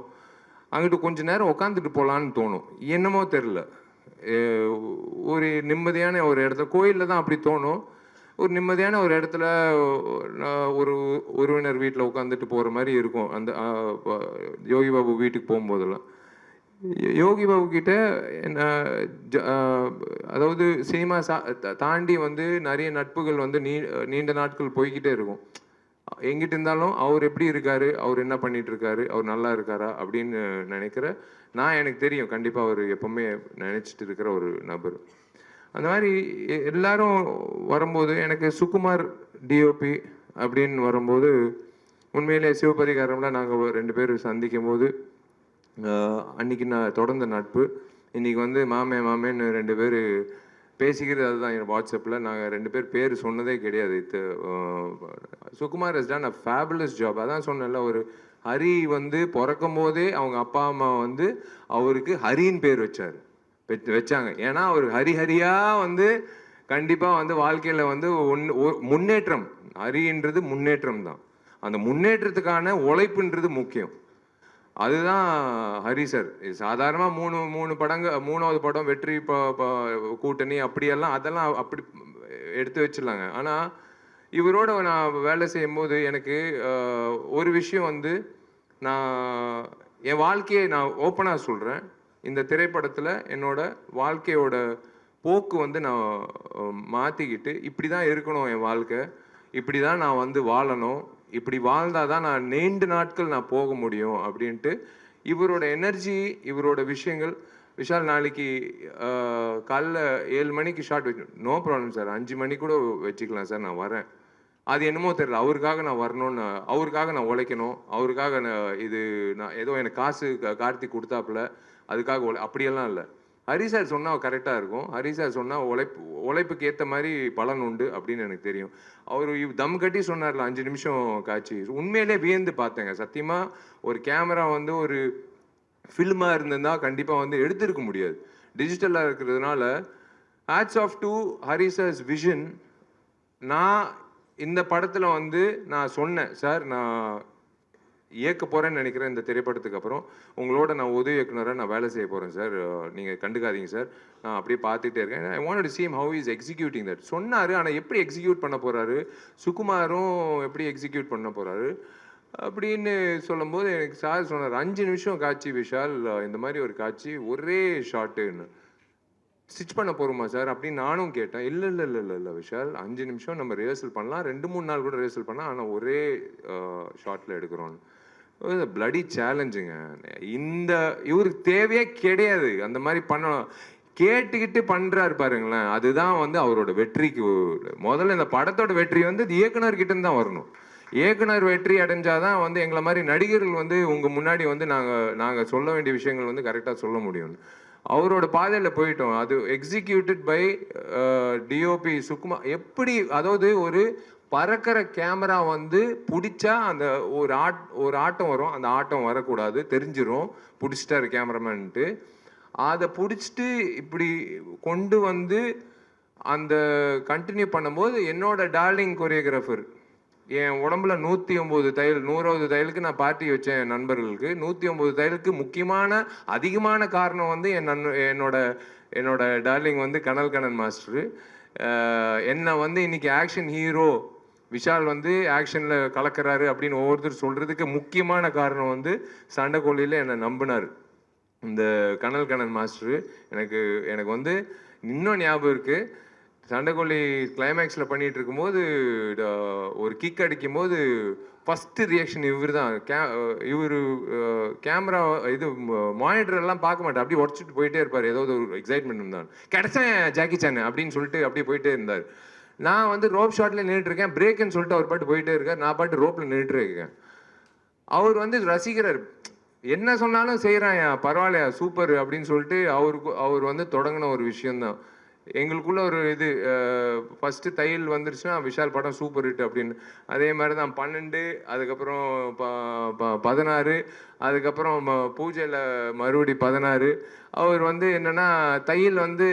அங்கிட்டு கொஞ்சம் நேரம் உட்காந்துட்டு போகலான்னு தோணும். என்னமோ தெரில, ஒரு நிம்மதியான ஒரு இடத்துல, கோயிலில் தான் அப்படி தோணும். ஒரு நிம்மதியான ஒரு இடத்துல ஒரு உறவினர் வீட்டில் உட்காந்துட்டு போகிற மாதிரி இருக்கும் அந்த யோகி பாபு வீட்டுக்கு போகும்போதெல்லாம். யோகி பாபு கிட்ட அதாவது சினிமா தாண்டி வந்து நிறைய நட்புகள் வந்து நீண்ட நாட்கள் போய்கிட்டே இருக்கும். எங்கிட்ட இருந்தாலும் அவர் எப்படி இருக்காரு, அவர் என்ன பண்ணிட்டு இருக்காரு, அவர் நல்லா இருக்காரா அப்படின்னு நினைக்கிற நான், எனக்கு தெரியும் கண்டிப்பாக அவர் எப்பவுமே நினைச்சிட்டு இருக்கிற ஒரு நபர். அந்த மாதிரி எல்லாரும் வரும்போது எனக்கு சுகுமார் டிஓபி அப்படின்னு வரும்போது உண்மையிலே சிவபரிகாரம்லாம் நாங்கள் 2 பேர் சந்திக்கும் போது அன்றைக்கி நான் தொடர்ந்த நட்பு. இன்றைக்கி வந்து மாமேன்னு 2 பேர் பேசிக்கிறது. அதுதான் என் வாட்ஸ்அப்பில் நாங்கள் 2 பேர் பேர் சொன்னதே கிடையாது. Sukumar has done a fabulous job. அதான் சொன்னேன்ல, ஒரு ஹரி வந்து பிறக்கும் போதே அவங்க அப்பா அம்மா வந்து அவருக்கு ஹரின்னு பேர் வச்சாங்க. ஏன்னா அவர் ஹரியாக வந்து கண்டிப்பாக வந்து வாழ்க்கையில் வந்து முன்னேற்றம், ஹரின்றது முன்னேற்றம் தான். அந்த முன்னேற்றத்துக்கான உழைப்புன்றது முக்கியம். அதுதான் ஹரி சார். சாதாரணமாக 3 படங்கள், 3வது படம் வெற்றி கூட்டணி அப்படியெல்லாம் அதெல்லாம் அப்படி எடுத்து வச்சிடலாங்க. ஆனால் இவரோட நான் வேலை செய்யும்போது எனக்கு ஒரு விஷயம் வந்து, நான் என் வாழ்க்கையை நான் ஓப்பனாக சொல்கிறேன், இந்த திரைப்படத்தில் என்னோட வாழ்க்கையோட போக்கு வந்து நான் மாற்றிக்கிட்டு இப்படி தான் இருக்கணும் என் வாழ்க்கை, இப்படி தான் நான் வந்து வாழணும், இப்படி வாழ்ந்தால் தான் நான் நீண்ட நாட்கள் நான் போக முடியும் அப்படின்ட்டு இவரோட எனர்ஜி, இவரோட விஷயங்கள். விஷால் நாளைக்கு காலைல 7 மணிக்கு ஷார்ட் வச்சு, நோ ப்ராப்ளம் சார், 5 மணி கூட வச்சுக்கலாம் சார், நான் வரேன். அது என்னமோ தெரியல, அவருக்காக நான் வரணும்னு, அவருக்காக நான் உழைக்கணும், அவருக்காக நான் ஏதோ எனக்கு காசு கார்த்திக் கொடுத்தாப்புல அதுக்காக அப்படியெல்லாம் இல்லை. ஹரி சார் சொன்னால் கரெக்டாக இருக்கும், ஹரி சார் சொன்னால் உழைப்புக்கு ஏற்ற மாதிரி பலன் உண்டு அப்படின்னு எனக்கு தெரியும். அவர் தம் கட்டி சொன்னார்ல 5 நிமிஷம் காட்சி, உண்மையிலே வியந்து பார்த்தேங்க. சத்தியமாக ஒரு கேமரா வந்து ஒரு ஃபில்மாக இருந்திருந்தா கண்டிப்பாக வந்து எடுத்திருக்க முடியாது. டிஜிட்டலாக இருக்கிறதுனால hats off to Hari sir's vision. நான் இந்த படத்தில் வந்து நான் சொன்னேன், சார் நான் இயக்க போகிறேன்னு நினைக்கிறேன் இந்த திரைப்படத்துக்கு அப்புறம், உங்களோட நான் உதவி இயக்குனராக நான் வேலை செய்ய போகிறேன் சார், நீங்கள் கண்டுக்காதீங்க சார், நான் அப்படியே பார்த்துக்கிட்டே இருக்கேன். I want to see how he is executing that சொன்னார். ஆனால் எப்படி எக்ஸிக்யூட் பண்ண போகிறாரு, சுகுமாரும் எப்படி எக்ஸிக்யூட் பண்ண போகிறாரு அப்படின்னு சொல்லும்போது எனக்கு சார் சொன்னார், 5 நிமிஷம் காட்சி விஷால், இந்த மாதிரி ஒரு காட்சி ஒரே ஷாட்டுன்னு ஸ்டிச் பண்ண போகிறோமா சார் அப்படின்னு நானும் கேட்டேன். இல்லை விஷால், 5 நிமிஷம் நம்ம ரிஹர்சல் பண்ணலாம், 2-3 நாள் கூட ரிஹர்சல் பண்ணலாம், ஆனால் ஒரே ஷாட்டில் எடுக்கிறோன்னு. பிளடி சேலஞ்சுங்க. இவருக்கு தேவையே கிடையாது அந்த மாதிரி பண்ணணும். கேட்டுக்கிட்டு பண்ணுறாரு பாருங்களேன், அதுதான் வந்து அவரோட வெற்றிக்கு. முதல்ல இந்த படத்தோட வெற்றி வந்து இயக்குனர்கிட்ட தான் வரணும். இயக்குனர் வெற்றி அடைஞ்சாதான் வந்து எங்களை மாதிரி நடிகர்கள் வந்து உங்கள் முன்னாடி வந்து நாங்கள் சொல்ல வேண்டிய விஷயங்கள் வந்து கரெக்டாக சொல்ல முடியும்னு. அவரோட பாதையில் போயிட்டோம். அது எக்ஸிக்யூட்டட் பை டிஓபி சுகுமார். எப்படி, அதாவது ஒரு பறக்கிற கேமரா வந்து பிடிச்சா அந்த ஒரு ஆட்டம் வரும், அந்த ஆட்டம் வரக்கூடாது, தெரிஞ்சிடும் பிடிச்சிட்டாரு கேமராமேன்ட்டு. அதை பிடிச்சிட்டு இப்படி கொண்டு வந்து அந்த கண்டினியூ பண்ணும்போது என்னோட டார்லிங் கொரியோகிராஃபர், என் உடம்புல 109 தையல், 100வது தையலுக்கு நான் பார்ட்டி வச்சேன் என் நண்பர்களுக்கு. 109 தையலுக்கு அதிகமான காரணம் வந்து என்னோட டார்லிங் வந்து கனல் மாஸ்டரு. என்னை வந்து இன்னைக்கு ஆக்ஷன் ஹீரோ விஷால் வந்து ஆக்ஷனில் கலக்கிறாரு அப்படின்னு ஒவ்வொருத்தர் சொல்கிறதுக்கு முக்கியமான காரணம் வந்து சண்டைக்கோழியில் என்னை நம்பினார் இந்த கனல் மாஸ்டரு. எனக்கு வந்து இன்னும் ஞாபகம் இருக்குது, சண்டைக்கோழி கிளைமேக்ஸில் பண்ணிகிட்டு இருக்கும்போது ஒரு கிக் அடிக்கும் போது ஃபஸ்ட்டு ரியாக்ஷன் இவர் தான். இவர் கேமரா இது மானிட்டர் எல்லாம் பார்க்க மாட்டார், அப்படியே உடச்சிட்டு போயிட்டே இருப்பார். ஏதோ ஒரு எக்ஸைட்மெண்ட் இருந்தார், கிடச்சேன் ஜாக்கி சான் அப்படின்னு சொல்லிட்டு அப்படியே போயிட்டே இருந்தார். நான் வந்து ரோப் ஷாட்டில் நின்றுட்டுருக்கேன், பிரேக்குன்னு சொல்லிட்டு அவர் பாட்டு போயிட்டே இருக்கார், நான் பாட்டு ரோப்பில் நின்றுட்டு இருக்கேன். அவர் வந்து ரசிக்கிறார், என்ன சொன்னாலும் செய்கிறான், பரவாயில்லையா சூப்பர் அப்படின்னு சொல்லிட்டு அவர் வந்து தொடங்கின ஒரு விஷயந்தான். எங்களுக்குள்ள ஒரு இது ஃபஸ்ட்டு தையல் வந்துருச்சுன்னா விஷால் படம் சூப்பர் ஹிட் அப்படின்னு. அதே மாதிரி தான் 12, அதுக்கப்புறம் 16, அதுக்கப்புறம் பூஜையில் மறுபடி 16. அவர் வந்து என்னென்னா தையல் வந்து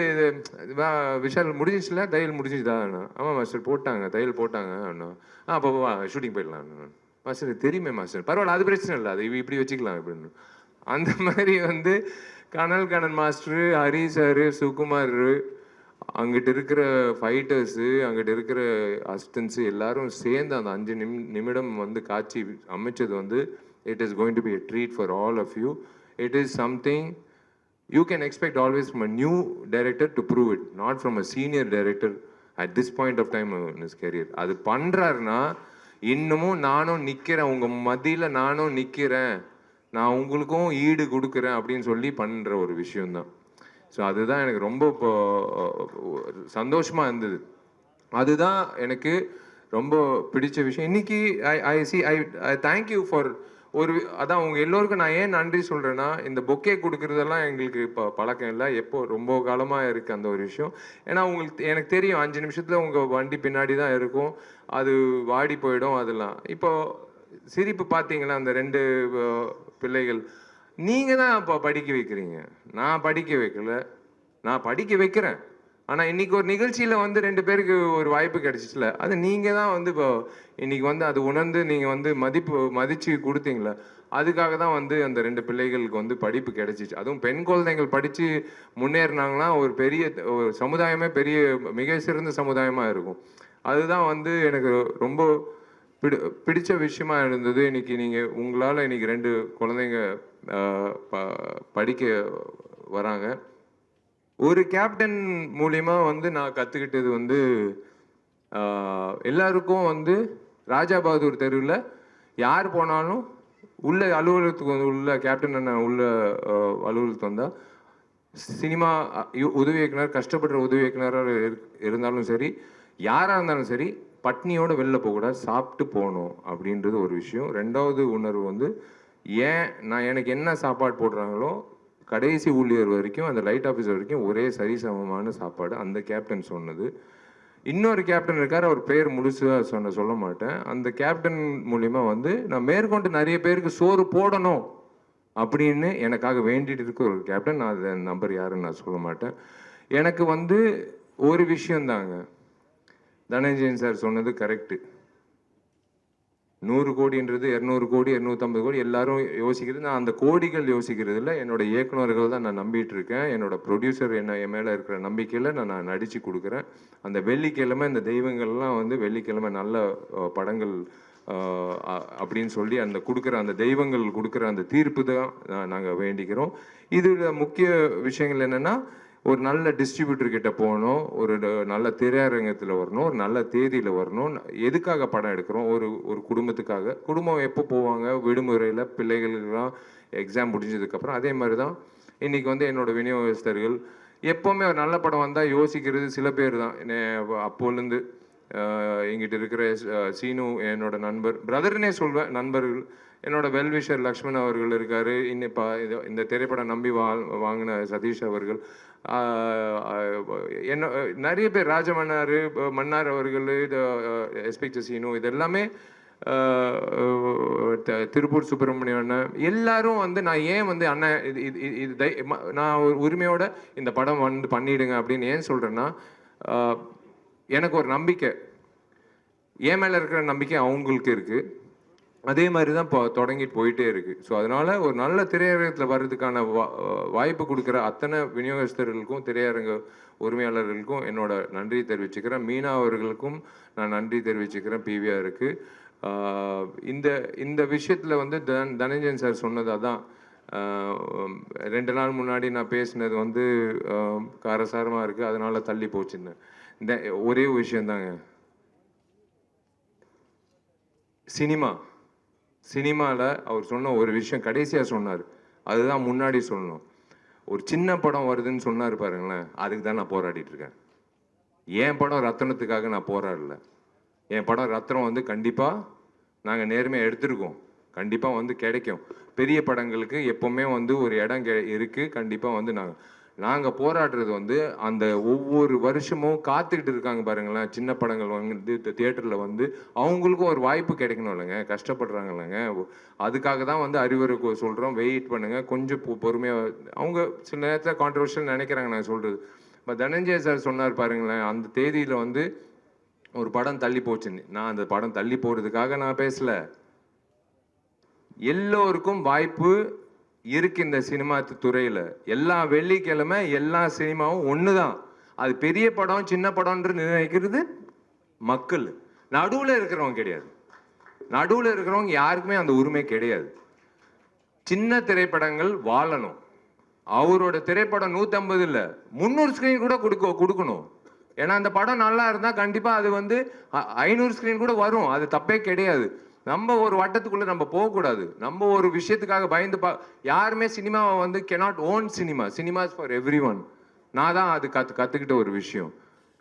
விஷால் முடிஞ்சிச்சுல, தையல் முடிஞ்சிச்சுதான். ஆமாம் மாஸ்டர் போட்டாங்க, தையல் போட்டாங்க அண்ணா. அப்போ ஷூட்டிங் போயிடலாம் மாஸ்டர். தெரியுமே மாஸ்டர், பரவாயில்ல அது பிரச்சனை இல்லை, அது இப்படி வச்சுக்கலாம் அப்படின்னு. அந்த மாதிரி வந்து கனல் மாஸ்டரு, ஹரி சார், சுகுமார், அங்கிட்டு இருக்கிற ஃபைட்டர்ஸு, அங்கிட்டு இருக்கிற அசிஸ்டன்ஸு எல்லாரும் சேர்ந்து அந்த 5 நிமிடம் வந்து காட்சி அமைச்சது வந்து it is going to be a treat for all of you. It is something you can expect always from a new director to prove it, not from a senior director at this point of time in is career. அது பண்ணுறாருன்னா இன்னமும் நானும் நிற்கிறேன், உங்கள் மத்தியில் நானும் நிற்கிறேன், நான் உங்களுக்கும் ஈடு கொடுக்குறேன் அப்படின்னு சொல்லி பண்ணுற ஒரு விஷயந்தான். ஸோ அதுதான் எனக்கு ரொம்ப இப்போ சந்தோஷமாக இருந்தது. அதுதான் எனக்கு ரொம்ப பிடிச்ச விஷயம். இன்னைக்கு ஐ தேங்க்யூ ஃபார் அதான் உங்கள் எல்லோருக்கும் நான் ஏன் நன்றி சொல்கிறேன்னா, இந்த பொக்கே கொடுக்குறதெல்லாம் எங்களுக்கு இப்போ பழக்கம் இல்லை, எப்போ ரொம்ப காலமாக இருக்குது அந்த ஒரு விஷயம். ஏன்னா எனக்கு தெரியும் 5 நிமிஷத்தில் உங்கள் வண்டி பின்னாடி தான் இருக்கும், அது வாடி போயிடும் அதெல்லாம். இப்போது சிரிப்பு பார்த்தீங்களா அந்த 2 பிள்ளைகள், நீங்கள் தான் இப்போ படிக்க வைக்கிறீங்க, நான் படிக்க வைக்கல, நான் படிக்க வைக்கிறேன். ஆனால் இன்றைக்கி ஒரு நிகழ்ச்சியில் வந்து 2 பேருக்கு ஒரு வாய்ப்பு கிடைச்சிச்சுல, அது நீங்கள் தான் வந்து இப்போ இன்றைக்கி வந்து அது உணர்ந்து நீங்கள் வந்து மதித்து கொடுத்தீங்களே, அதுக்காக தான் வந்து அந்த 2 பிள்ளைகளுக்கு வந்து படிப்பு கிடைச்சிச்சு. அதுவும் பெண் குழந்தைகள் படித்து முன்னேறினாங்கன்னா ஒரு பெரிய ஒரு சமுதாயமே பெரிய மிக சிறந்த சமுதாயமாக இருக்கும். அதுதான் வந்து எனக்கு ரொம்ப பிடிச்ச விஷயமா இருந்தது. இன்னைக்கு நீங்கள் உங்களால் இன்னைக்கு 2 குழந்தைங்க படிக்க வராங்க. ஒரு கேப்டன் மூலிமா வந்து நான் கற்றுக்கிட்டது வந்து எல்லாருக்கும் வந்து ராஜா பகதூர் தெருவில் யார் போனாலும் உள்ள அலுவலகத்துக்கு வந்து உள்ள கேப்டன் அண்ணன் உள்ள அலுவலகத்துக்கு வந்தால் சினிமா உதவி இயக்குனர், கஷ்டப்படுற உதவி இயக்குனராக இருந்தாலும் சரி, யாராக இருந்தாலும் சரி, பட்னியோடு வெளில போகக்கூடாது, சாப்பிட்டு போகணும் அப்படின்றது ஒரு விஷயம். 2வது உணர்வு வந்து எனக்கு என்ன சாப்பாடு போடுறாங்களோ கடைசி ஊழியர் வரைக்கும் அந்த லைட் ஆஃபீஸர் வரைக்கும் ஒரே சரிசமமான சாப்பாடு, அந்த கேப்டன் சொன்னது. இன்னொரு கேப்டன் இருக்கார், அவர் பேர் முழுசாக சொல்ல மாட்டேன். அந்த கேப்டன் மூலிமா வந்து நான் மேற்கொண்டு நிறைய பேருக்கு சோறு போடணும் அப்படின்னு எனக்காக வேண்டிட்டு இருக்க ஒரு கேப்டன். நான் அதை நம்பர் யாருன்னு நான் சொல்ல மாட்டேன். எனக்கு வந்து ஒரு விஷயந்தாங்க, தனஞ்சயன் சார் சொன்னது கரெக்டு. 100 கோடின்றது 200 கோடி 250 கோடி எல்லாரும் யோசிக்கிறது, நான் அந்த கோடிகள் யோசிக்கிறது இல்லை, என்னோட இயக்குநர்கள் தான் நான் நம்பிட்டு இருக்கேன். என்னோட ப்ரொடியூசர் என் மேலே இருக்கிற நம்பிக்கையில் நான் நடித்து கொடுக்குறேன். அந்த வெள்ளிக்கிழமை இந்த தெய்வங்கள்லாம் வந்து வெள்ளிக்கிழமை நல்ல படங்கள் அப்படின்னு சொல்லி அந்த கொடுக்குற அந்த தெய்வங்கள் கொடுக்குற அந்த தீர்ப்பு தான் நாங்கள் வேண்டிக்கிறோம். இதில் முக்கிய விஷயங்கள் என்னென்னா, ஒரு நல்ல டிஸ்ட்ரிபியூட்டர் கிட்ட போகணும், ஒரு நல்ல திரையரங்கத்தில் வரணும், ஒரு நல்ல தேதியில் வரணும். எதுக்காக படம் எடுக்கிறோம்? ஒரு குடும்பத்துக்காக. குடும்பம் எப்போ போவாங்க? விடுமுறையில், பிள்ளைகளுக்கெல்லாம் எக்ஸாம் முடிஞ்சதுக்கப்புறம். அதே மாதிரி தான் இன்றைக்கி வந்து என்னோடய விநியோகஸ்தர்கள் எப்போவுமே ஒரு நல்ல படம் வந்தால் யோசிக்கிறது சில பேர் தான். அப்போலேருந்து எங்கிட்ட இருக்கிற சீனு என்னோட நண்பர், பிரதர்னே சொல்வேன், நண்பர்கள், என்னோட வெல்விஷர் லக்ஷ்மண் அவர்கள் இருக்கார், இந்த திரைப்படம் நம்பி வாங்கின சதீஷ் அவர்கள், என்ன நிறைய பேர், மன்னார் அவர்கள், எஸ்பெக்ட் சீனு, இது எல்லாமே திருப்பூர் சுப்பிரமணியம் அண்ணன், எல்லாரும் வந்து நான் ஏன் வந்து அண்ணன் இது நான் ஒரு உரிமையோட இந்த படம் வந்து பண்ணிடுங்க அப்படின்னு ஏன் சொல்கிறேன்னா, எனக்கு ஒரு நம்பிக்கை, என் மேலே இருக்கிற நம்பிக்கை அவங்களுக்கு இருக்குது. அதே மாதிரி தான் இப்போ தொடங்கிட்டு போயிட்டே இருக்குது. ஸோ அதனால் ஒரு நல்ல திரையரங்கத்தில் வர்றதுக்கான வாய்ப்பு கொடுக்குற அத்தனை விநியோகஸ்தர்களுக்கும் திரையரங்க உரிமையாளர்களுக்கும் என்னோட நன்றி தெரிவிச்சுக்கிறேன். மீனா அவர்களுக்கும் நான் நன்றி தெரிவிச்சுக்கிறேன், பிவிஆருக்கு. இந்த விஷயத்தில் வந்து தனஞ்சயன் சார் சொன்னது அதான், 2 நாள் முன்னாடி நான் பேசினது வந்து காரசாரமாக இருக்குது, அதனால் தள்ளி போச்சுன்னு. இந்த ஒரே விஷயந்தாங்க, சினிமாவில் அவர் சொன்ன ஒரு விஷயம் கடைசியாக சொன்னார், அதுதான் முன்னாடி சொல்லணும். ஒரு சின்ன படம் வருதுன்னு சொன்னார் பாருங்களேன், அதுக்கு தான் நான் போராடிட்டு இருக்கேன். என் படம் ரத்தனத்துக்காக நான் போராடல. என் படம் ரத்னம் வந்து கண்டிப்பாக நாங்கள் நேர்மையாக எடுத்திருக்கோம், கண்டிப்பாக வந்து கிடைக்கும். பெரிய படங்களுக்கு எப்போவுமே வந்து ஒரு இடம் இருக்குது. கண்டிப்பாக வந்து நாங்கள் போராடுறது வந்து அந்த ஒவ்வொரு வருஷமும் காத்துக்கிட்டு இருக்காங்க பாருங்களேன், சின்ன படங்கள் வந்து தியேட்டரில் வந்து அவங்களுக்கும் ஒரு வாய்ப்பு கிடைக்கணும் இல்லைங்க, கஷ்டப்படுறாங்க இல்லைங்க. அதுக்காக தான் வந்து அறிவுரை சொல்கிறோம், வெயிட் பண்ணுங்கள், கொஞ்சம் பொறுமையாக. அவங்க சில நேரத்தில் கான்ட்ரவர்ஷியல் நினைக்கிறாங்க நான் சொல்கிறது. இப்போ தனஞ்சய சார் சொன்னார் பாருங்களேன், அந்த தேதியில் வந்து ஒரு படம் தள்ளி போச்சுன்னு. நான் அந்த படம் தள்ளி போகிறதுக்காக நான் பேசலை. எல்லோருக்கும் வாய்ப்பு இருக்கு இந்த சினிமா துறையில். எல்லா வெள்ளிக்கிழமை எல்லா சினிமாவும் ஒன்று தான். அது பெரிய படம் சின்ன படம்ன்ற நினைக்கிறது மக்கள். நடுவில் இருக்கிறவங்க கிடையாது. நடுவில் இருக்கிறவங்க யாருக்குமே அந்த உரிமை கிடையாது. சின்ன திரைப்படங்கள் வாழணும். அவரோட திரைப்படம் 150 இல்லை 300 ஸ்க்ரீன் கூட கொடுக்கணும். ஏன்னா அந்த படம் நல்லா இருந்தால் கண்டிப்பாக அது வந்து 500 ஸ்க்ரீன் கூட வரும், அது தப்பே கிடையாது. நம்ம ஒரு வட்டத்துக்குள்ளே நம்ம போகக்கூடாது. நம்ம ஒரு விஷயத்துக்காக பயந்து யாருமே சினிமாவை வந்து cannot own cinemas for every one. நான் தான் அது கற்றுக்கிட்ட ஒரு விஷயம்.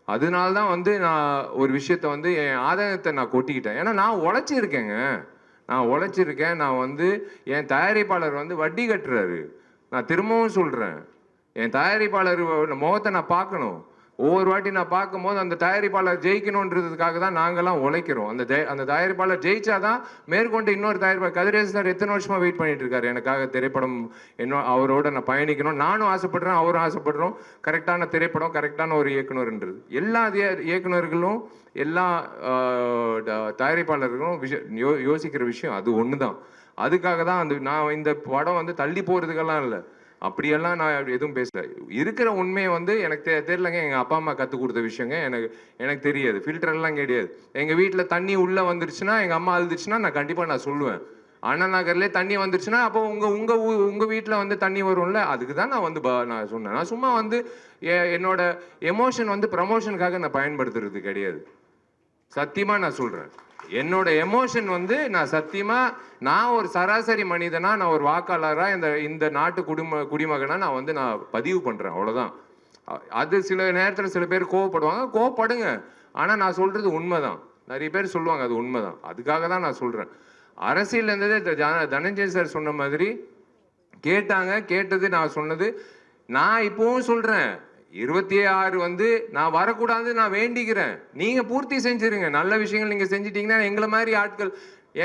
அதனால தான் வந்து நான் ஒரு விஷயத்த வந்து என் ஆதாயத்தை நான் கொட்டிக்கிட்டேன். ஏன்னா நான் உழைச்சிருக்கேங்க, நான் வந்து என் தயாரிப்பாளர் வந்து வட்டி கட்டுறாரு. நான் திரும்பவும் சொல்கிறேன், என் தயாரிப்பாளர் முகத்தை நான் பார்க்கணும். ஒவ்வொரு வாட்டி நான் பார்க்கும்போது அந்த தயாரிப்பாளர் ஜெயிக்கணுன்றதுக்காக தான் நாங்கள்லாம் உழைக்கிறோம். அந்த தயாரிப்பாளர் ஜெயிச்சாதான் மேற்கொண்டு இன்னொரு தயாரிப்பாளர் கதிரேசன் சார் எத்தனை வருஷமா வெயிட் பண்ணிட்டு இருக்காரு எனக்காக திரைப்படம் அவரோட நான் பயணிக்கணும். நானும் ஆசைப்படுறேன், அவரும் ஆசைப்படுறோம். கரெக்டான திரைப்படம், கரெக்டான ஒரு இயக்குனர்ன்றது. எல்லா இயக்குனர்களும் எல்லா தயாரிப்பாளர்களும் யோசிக்கிற விஷயம் அது ஒன்று தான். அதுக்காக தான் நான் இந்த படம் வந்து தள்ளி போகிறதுக்கெல்லாம் இல்லை, அப்படியெல்லாம் நான் எதுவும் பேசல. இருக்கிற உண்மையை வந்து எனக்கு தெரியலங்க. எங்கள் அப்பா அம்மா கற்றுக் கொடுத்த விஷயங்க எனக்கு தெரியாது. ஃபில்டர்லாம் கிடையாது. எங்கள் வீட்டில் தண்ணி உள்ளே வந்துருச்சுன்னா, எங்கள் அம்மா அழுதுச்சுன்னா நான் கண்டிப்பாக நான் சொல்லுவேன். அண்ணா நகர்லேயே தண்ணி வந்துருச்சுன்னா அப்போ உங்கள் வீட்டில் வந்து தண்ணி வரும்ல, அதுக்கு தான் நான் வந்து நான் சொன்னேன். நான் சும்மா வந்து என்னோட எமோஷன் வந்து ப்ரமோஷனுக்காக நான் பயன்படுத்துறது கிடையாது. சத்தியமாக நான் சொல்கிறேன், என்னோட எமோஷன் வந்து நான் சத்தியமாக நான் ஒரு சராசரி மனிதனா, நான் ஒரு வாக்காளராக இந்த நாட்டு குடிமகனா நான் பதிவு பண்ணுறேன், அவ்வளோதான். அது சில நேரத்தில் சில பேர் கோவப்படுங்க. ஆனால் நான் சொல்கிறது உண்மைதான். நிறைய பேர் சொல்லுவாங்க அது உண்மைதான். அதுக்காக தான் நான் சொல்கிறேன். அரசியல் இருந்தது தனஞ்சய சார் சொன்ன மாதிரி கேட்டது நான் சொன்னது. நான் இப்பவும் சொல்கிறேன், 26 வந்து நான் வரக்கூடாது நான் வேண்டிக்கிறேன். நீங்கள் பூர்த்தி செஞ்சுருங்க. நல்ல விஷயங்கள் நீங்கள் செஞ்சிட்டிங்கன்னா எங்களை மாதிரி ஆட்கள்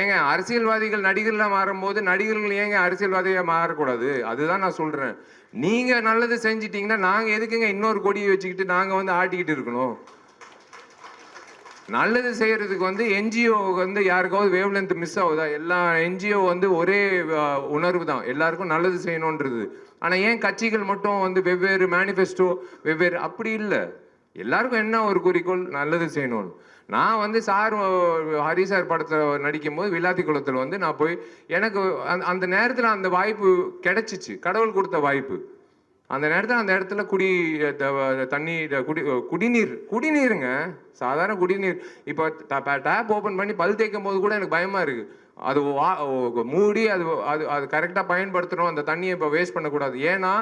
ஏங்க அரசியல்வாதிகள் நடிகர்களாக மாறும்போது நடிகர்கள் ஏங்க அரசியல்வாதியாக மாறக்கூடாது? அதுதான் நான் சொல்கிறேன். நீங்கள் நல்லது செஞ்சிட்டிங்கன்னா நாங்கள் எதுக்குங்க இன்னொரு கொடியை வச்சுக்கிட்டு நாங்கள் வந்து ஆட்டிக்கிட்டு இருக்கணும்? நல்லது செய்கிறதுக்கு வந்து என்ஜிஓ வந்து யாருக்காவது வேவ் லென்த் மிஸ் ஆகுதா? எல்லா என்ஜிஓ வந்து ஒரே உணர்வு தான், எல்லாருக்கும் நல்லது செய்யணுன்றது. ஆனால் ஏன் கட்சிகள் மட்டும் வந்து வெவ்வேறு மேனிஃபெஸ்டோ வெவ்வேறு? அப்படி இல்லை, எல்லாருக்கும் என்ன ஒரு குறிக்கோள், நல்லது செய்யணும்னு. நான் வந்து ஹரி சார் படத்தில் நடிக்கும் போது விளாத்தி குளத்தில் வந்து நான் போய் எனக்கு அந்த நேரத்தில் அந்த வாய்ப்பு கிடைச்சிச்சு, கடவுள் கொடுத்த வாய்ப்பு. அந்த நேரத்தில் அந்த இடத்துல தண்ணி குடிநீருங்க, சாதாரண குடிநீர். இப்போ டேப் ஓப்பன் பண்ணி பல் தேய்க்கும் போது கூட எனக்கு பயமாக இருக்குது. அது மூடி அது கரெக்டாக பயன்படுத்தணும். அந்த தண்ணியை இப்போ வேஸ்ட் பண்ணக்கூடாது. ஏன்னா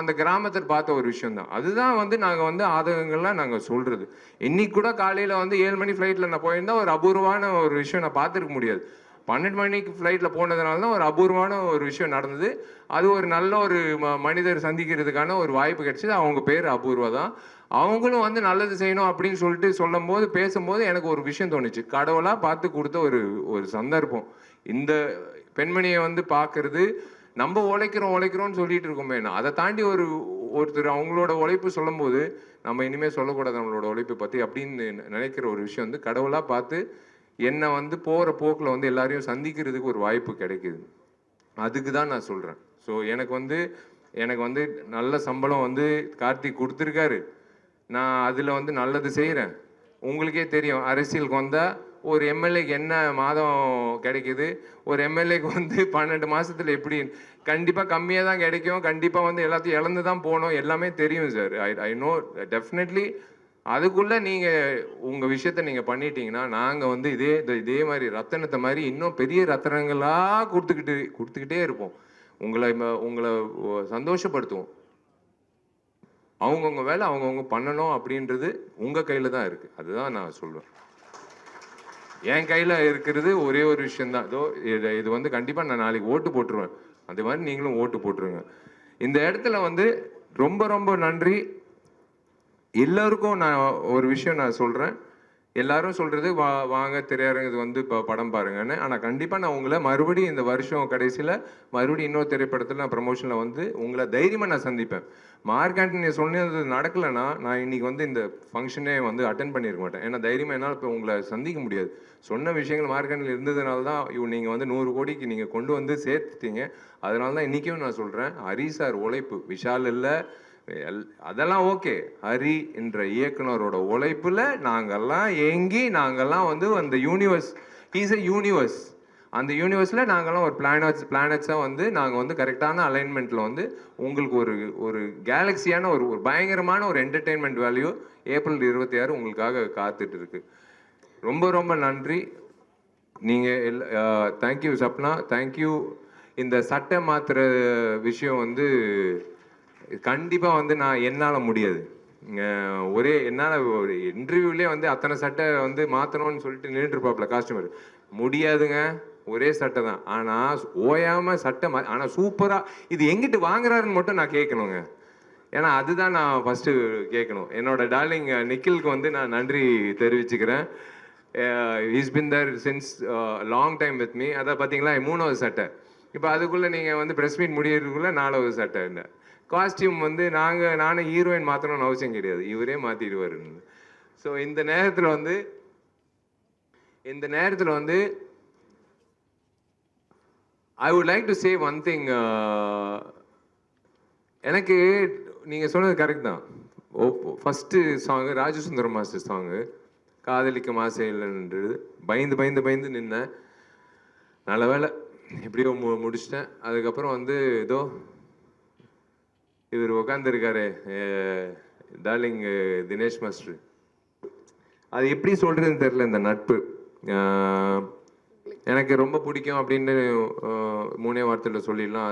அந்த கிராமத்தில் பார்த்த ஒரு விஷயம்தான். அதுதான் வந்து நாங்கள் வந்து ஆதங்கங்கள்லாம் நாங்கள் சொல்கிறது. இன்னைக்கு கூட காலையில் வந்து 7 மணி ஃப்ளைட்டில் நான் போயிருந்தால் ஒரு அபூர்வமான ஒரு விஷயம் நான் பார்த்துருக்க முடியாது. 12 மணிக்கு ஃப்ளைட்டில் போனதுனால தான் ஒரு அபூர்வமான ஒரு விஷயம் நடந்தது. அது ஒரு நல்ல ஒரு மனிதர் சந்திக்கிறதுக்கான ஒரு வாய்ப்பு கிடைச்சிது. அவங்க பேர் அபூர்வா தான். அவங்களும் வந்து நல்லது செய்யணும் அப்படின்னு சொல்லிட்டு பேசும்போது எனக்கு ஒரு விஷயம் தோணுச்சு. கடவுளாக பார்த்து கொடுத்த ஒரு சந்தர்ப்பம். இந்த பெண்மணியை வந்து பார்க்கறது, நம்ம உழைக்கிறோம்னு சொல்லிட்டு இருக்கோமே, அதை தாண்டி ஒருத்தர் அவங்களோட உழைப்பு சொல்லும்போது நம்ம இனிமேல் சொல்லக்கூடாது நம்மளோட உழைப்பை பற்றி அப்படின்னு நினைக்கிற ஒரு விஷயம் வந்து கடவுளாக பார்த்து என்னை வந்து போகிற போக்கில் வந்து எல்லாரையும் சந்திக்கிறதுக்கு ஒரு வாய்ப்பு கிடைக்குது. அதுக்கு தான் நான் சொல்கிறேன். ஸோ எனக்கு வந்து நல்ல சம்பளம் வந்து கார்த்திக் கொடுத்துருக்காரு. நான் அதில் வந்து நல்லது செய்கிறேன். உங்களுக்கே தெரியும், அரசியலுக்கு வந்தால் ஒரு எம்எல்ஏக்கு என்ன மாதம் கிடைக்குது, ஒரு எம்எல்ஏக்கு வந்து 12 மாதத்தில் எப்படி, கண்டிப்பாக கம்மியாக தான் கிடைக்கும். கண்டிப்பாக வந்து எல்லாத்தையும் இழந்து தான் போகணும். எல்லாமே தெரியும் சார். ஐ நோ டெஃபினெட்லி அதுக்குள்ளே நீங்கள் உங்கள் விஷயத்த நீங்கள் பண்ணிட்டீங்கன்னா நாங்கள் வந்து இதே மாதிரி ரத்தனத்தை மாதிரி இன்னும் பெரிய ரத்தனங்களாக கொடுத்துக்கிட்டே இருப்போம். உங்களை சந்தோஷப்படுத்துவோம். அவங்கவுங்க வேலை அவங்கவுங்க பண்ணணும் அப்படின்றது உங்கள் கையில் தான் இருக்குது. அதுதான் நான் சொல்லுவேன். என் கையில் இருக்கிறது ஒரே ஒரு விஷயந்தான். இது வந்து கண்டிப்பாக நான் நாளைக்கு ஓட்டு போட்டுருவேன். அதே மாதிரி நீங்களும் ஓட்டு போட்டுருங்க. இந்த இடத்துல வந்து ரொம்ப ரொம்ப நன்றி. எல்லாருக்கும் நான் ஒரு விஷயம் நான் சொல்கிறேன். எல்லாரும் சொல்கிறது வாங்க திரையரங்கு வந்து இப்போ படம் பாருங்கன்னு. ஆனால் கண்டிப்பாக நான் உங்களை மறுபடியும் இந்த வருஷம் கடைசியில் மறுபடியும் இன்னொரு திரைப்படத்தில் நான் ப்ரமோஷனில் வந்து உங்களை தைரியமாக நான் சந்திப்பேன். மார்க் ஆண்டனி சொன்னது நடக்கலைன்னா நான் இன்றைக்கி வந்து இந்த ஃபங்க்ஷனே வந்து அட்டன் பண்ணியிருக்க மாட்டேன். ஏன்னா தைரியமாக என்னால் இப்போ உங்களை சந்திக்க முடியாது. சொன்ன விஷயங்கள் மார்க் ஆண்டனியில் இருந்ததுனால தான் நீங்கள் வந்து 100 கோடிக்கு நீங்கள் கொண்டு வந்து சேர்த்துட்டீங்க. அதனால தான் இன்றைக்கும் நான் சொல்கிறேன், ஹரி சார் உழைப்பு, விஷால் இல்லை அதெல்லாம் ஓகே, ஹரி என்ற இயக்குனரோட உழைப்புல நாங்கெல்லாம் வந்து அந்த யூனிவர்ஸ், ஹீஸ் எ யூனிவர்ஸ். அந்த யூனிவர்ஸில் நாங்கள்லாம் ஒரு பிளானட்ஸாக வந்து நாங்கள் வந்து கரெக்டான அலைன்மெண்ட்டில் வந்து உங்களுக்கு ஒரு கேலக்சியான ஒரு பயங்கரமான ஒரு என்டர்டெயின்மெண்ட் வேல்யூ ஏப்ரல் 26 உங்களுக்காக காத்துட்டு இருக்கு. ரொம்ப ரொம்ப நன்றி. நீங்கள் தேங்க்யூ சப்னா, தேங்க்யூ. இந்த சட்டை மாற்றுற விஷயம் வந்து கண்டிப்பாக வந்து என்னால் முடியாது. என்னால் ஒரு இன்டர்வியூலே வந்து அத்தனை சட்டை வந்து மாற்றணும்னு சொல்லிட்டு நின்றுருப்பாப்புல காஸ்டியூமர். முடியாதுங்க, ஒரே சட்டை தான். ஆனால் ஓயாமல் சட்டை ஆனால் சூப்பராக இது எங்கிட்டு வாங்குறாருன்னு மட்டும் நான் கேட்கணுங்க. ஏன்னா அதுதான் நான் ஃபஸ்ட்டு கேட்கணும். என்னோட டார்லிங் நிக்கிலுக்கு வந்து நான் நன்றி தெரிவிச்சுக்கிறேன். Is been there since long time with me. அதை பார்த்தீங்களா 3வது சட்டை. இப்போ அதுக்குள்ளே நீங்கள் வந்து ப்ரெஸ் மீட் முடியறதுக்குள்ளே 4வது சட்டை. இல்லை காஸ்டியூம் வந்து நானும் ஹீரோயின் மாற்றணும்னு அவசியம் கிடையாது, இவரே மாற்றிடுவார். ஸோ இந்த நேரத்தில் வந்து I would like to say one thing. எனக்கு நீங்கள் சொன்னது கரெக்ட் தான். First song Rajasundaram master song காதலிக்கும் ஆசை இல்லைன்றது பயந்து நின்னேன். நல்ல வேலை எப்படியோ முடிச்சிட்டேன். அதுக்கப்புறம் வந்து ஏதோ இவர் உட்காந்துருக்காரு டார்லிங் தினேஷ் மாஸ்டர். அது எப்படி சொல்கிறதுன்னு தெரில. இந்த நட்பு எனக்கு ரொம்ப பிடிக்கும் அப்படின்னு 3 வார்த்தையில் சொல்லிடலாம்.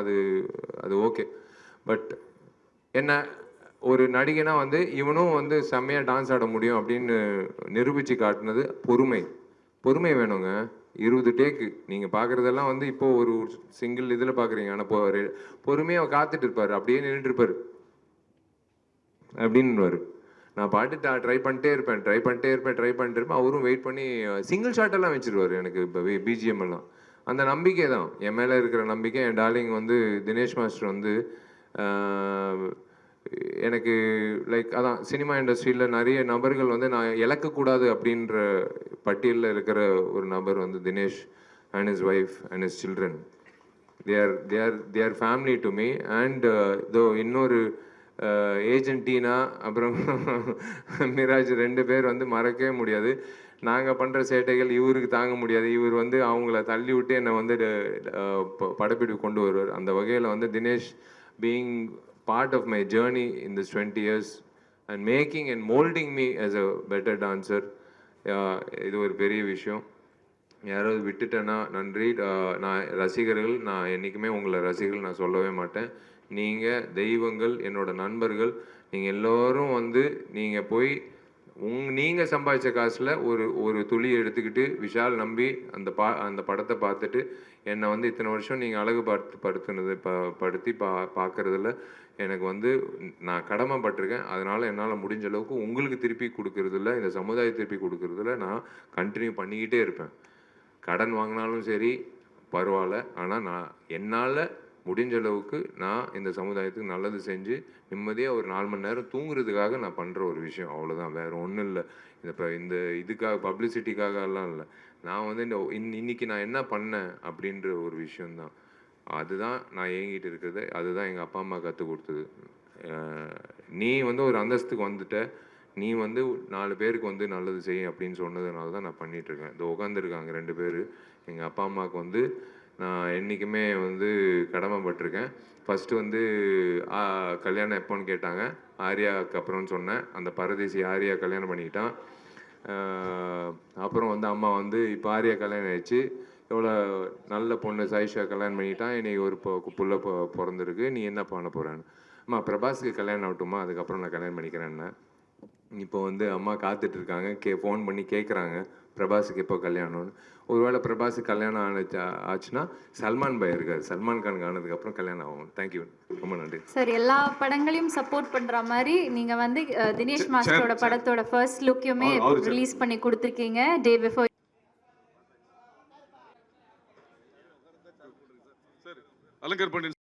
அது ஓகே. பட் என்ன ஒரு நடிகனா வந்து இவனும் வந்து செம்மையாக டான்ஸ் ஆட முடியும் அப்படின்னு நிரூபித்து காட்டினது பொறுமை வேணுங்க. 20 டேக்கு நீங்கள் பார்க்குறதெல்லாம் வந்து இப்போது ஒரு சிங்கிள் இதில் பார்க்குறீங்க. ஆனால் பொறுமையாக காத்துட்டு இருப்பார், அப்படியே நின்றுட்டுருப்பார் அப்படின்னுவார். நான் பாட்டு ட்ரை பண்ணிட்டே இருப்பேன். அவரும் வெயிட் பண்ணி சிங்கிள் ஷாட்டெல்லாம் வச்சுருவார் எனக்கு. இப்போ பிஜிஎம் எல்லாம் அந்த நம்பிக்கை தான் என் மேலே இருக்கிற நம்பிக்கை. என் டார்லிங் வந்து தினேஷ் மாஸ்டர் வந்து எனக்கு லைக் அதான் சினிமா இண்டஸ்ட்ரியில் நிறைய நபர்கள் வந்து நான் இழக்கக்கூடாது அப்படின்ற பட்டியலில் இருக்கிற ஒரு நபர் வந்து Dinesh and his wife and his children. they are family to me. And தோ இன்னொரு ஏஜென்ட் டீனா அப்புறம் மிராஜ் 2 பேர் வந்து மறக்கவே முடியாது. நாங்கள் பண்ணுற சேட்டைகள் இவருக்கு தாங்க முடியாது. இவர் வந்து அவங்கள தள்ளி விட்டு என்னை வந்து படப்பிடிப்பு கொண்டு வருவார். அந்த வகையில் வந்து Dinesh being part of my journey in this 20 years and making and molding me as a better dancer, இது ஒரு பெரிய விஷயம். யாராவது விட்டுட்டேன்னா நன்றி. நான் ரசிகர்கள், நான் என்றைக்குமே உங்களை ரசிகர்கள் நான் சொல்லவே மாட்டேன். நீங்கள் தெய்வங்கள், என்னோட நண்பர்கள். நீங்கள் எல்லோரும் வந்து நீங்கள் போய் நீங்கள் சம்பாதிச்ச காசில் ஒரு துளி எடுத்துக்கிட்டு விஷால் நம்பி அந்த படத்தை பார்த்துட்டு என்னை வந்து இத்தனை வருஷம் நீங்கள் அழகு படுத்தி பார்க்குறதுல எனக்கு வந்து நான் கடமைப்பட்டிருக்கேன். அதனால் என்னால் முடிஞ்ச அளவுக்கு உங்களுக்கு திருப்பி கொடுக்குறதில்ல, இந்த சமுதாயத்தை திருப்பி கொடுக்குறதில்ல நான் கண்டினியூ பண்ணிக்கிட்டே இருப்பேன். கடன் வாங்கினாலும் சரி பரவாயில்ல, ஆனால் நான் என்னால் முடிஞ்ச அளவுக்கு நான் இந்த சமுதாயத்துக்கு நல்லது செஞ்சு நிம்மதியாக ஒரு 4 மணி நேரம் தூங்குறதுக்காக நான் பண்ணுற ஒரு விஷயம், அவ்வளோதான். வேறு ஒன்றும் இல்லை. இந்த இதுக்காக பப்ளிசிட்டிக்காக எல்லாம் இல்லை. நான் வந்து இன்னைக்கு நான் என்ன பண்ணேன் அப்படின்ற ஒரு விஷயந்தான். அதுதான் நான் ஏங்கிட்டு இருக்கிறது. அதுதான் எங்கள் அப்பா அம்மா கற்றுக் கொடுத்தது. நீ வந்து ஒரு அந்தஸ்துக்கு வந்துட்ட, நீ வந்து 4 பேருக்கு வந்து நல்லது செய்ய அப்படின்னு சொன்னதுனால தான் நான் பண்ணிகிட்ருக்கேன். இந்த உட்காந்துருக்காங்க 2 பேர் எங்கள் அப்பா அம்மாவுக்கு வந்து நான் என்றைக்குமே வந்து கடமைப்பட்டிருக்கேன். ஃபஸ்ட்டு வந்து கல்யாணம் எப்போன்னு கேட்டாங்க. ஆர்யாவுக்கு அப்புறம்னு சொன்னேன். அந்த பரதேசி ஆர்யா கல்யாணம் பண்ணிக்கிட்டான். அப்புறம் வந்து அம்மா வந்து இப்போ ஆர்யா கல்யாணம் ஆயிடுச்சு, எவ்வளோ நல்ல பொண்ணு சாயிஷா கல்யாணம் பண்ணிக்கிட்டான், இன்னைக்கு ஒரு புள்ள பிறந்திருக்கு, நீ என்ன பண்ண போகிறான்னு. அம்மா பிரபாஸுக்கு கல்யாணம் ஆகட்டுமா, அதுக்கப்புறம் நான் கல்யாணம் பண்ணிக்கிறேன்னு. இப்போ வந்து அம்மா காத்துட்ருக்காங்க, ஃபோன் பண்ணி கேட்குறாங்க பிரபாஸுக்கு எப்போ கல்யாணம்னு. ஒருவேளை பிரபாஸுக்கு கல்யாணம் ஆச்சுன்னா சல்மான் பாய் இருக்கார், சல்மான் கானுக்கு ஆனதுக்கப்புறம் கல்யாணம் ஆகும். தேங்க்யூ, ரொம்ப நன்றி சார். எல்லா படங்களையும் சப்போர்ட் பண்ற மாதிரி நீங்க வந்து தினேஷ் மாஸ்டரோட படத்தோட ஃபர்ஸ்ட் லுக்கையுமே ரிலீஸ் பண்ணி கொடுத்துருக்கீங்க டே பிஃபோர். அலங்கர் பாண்டியன்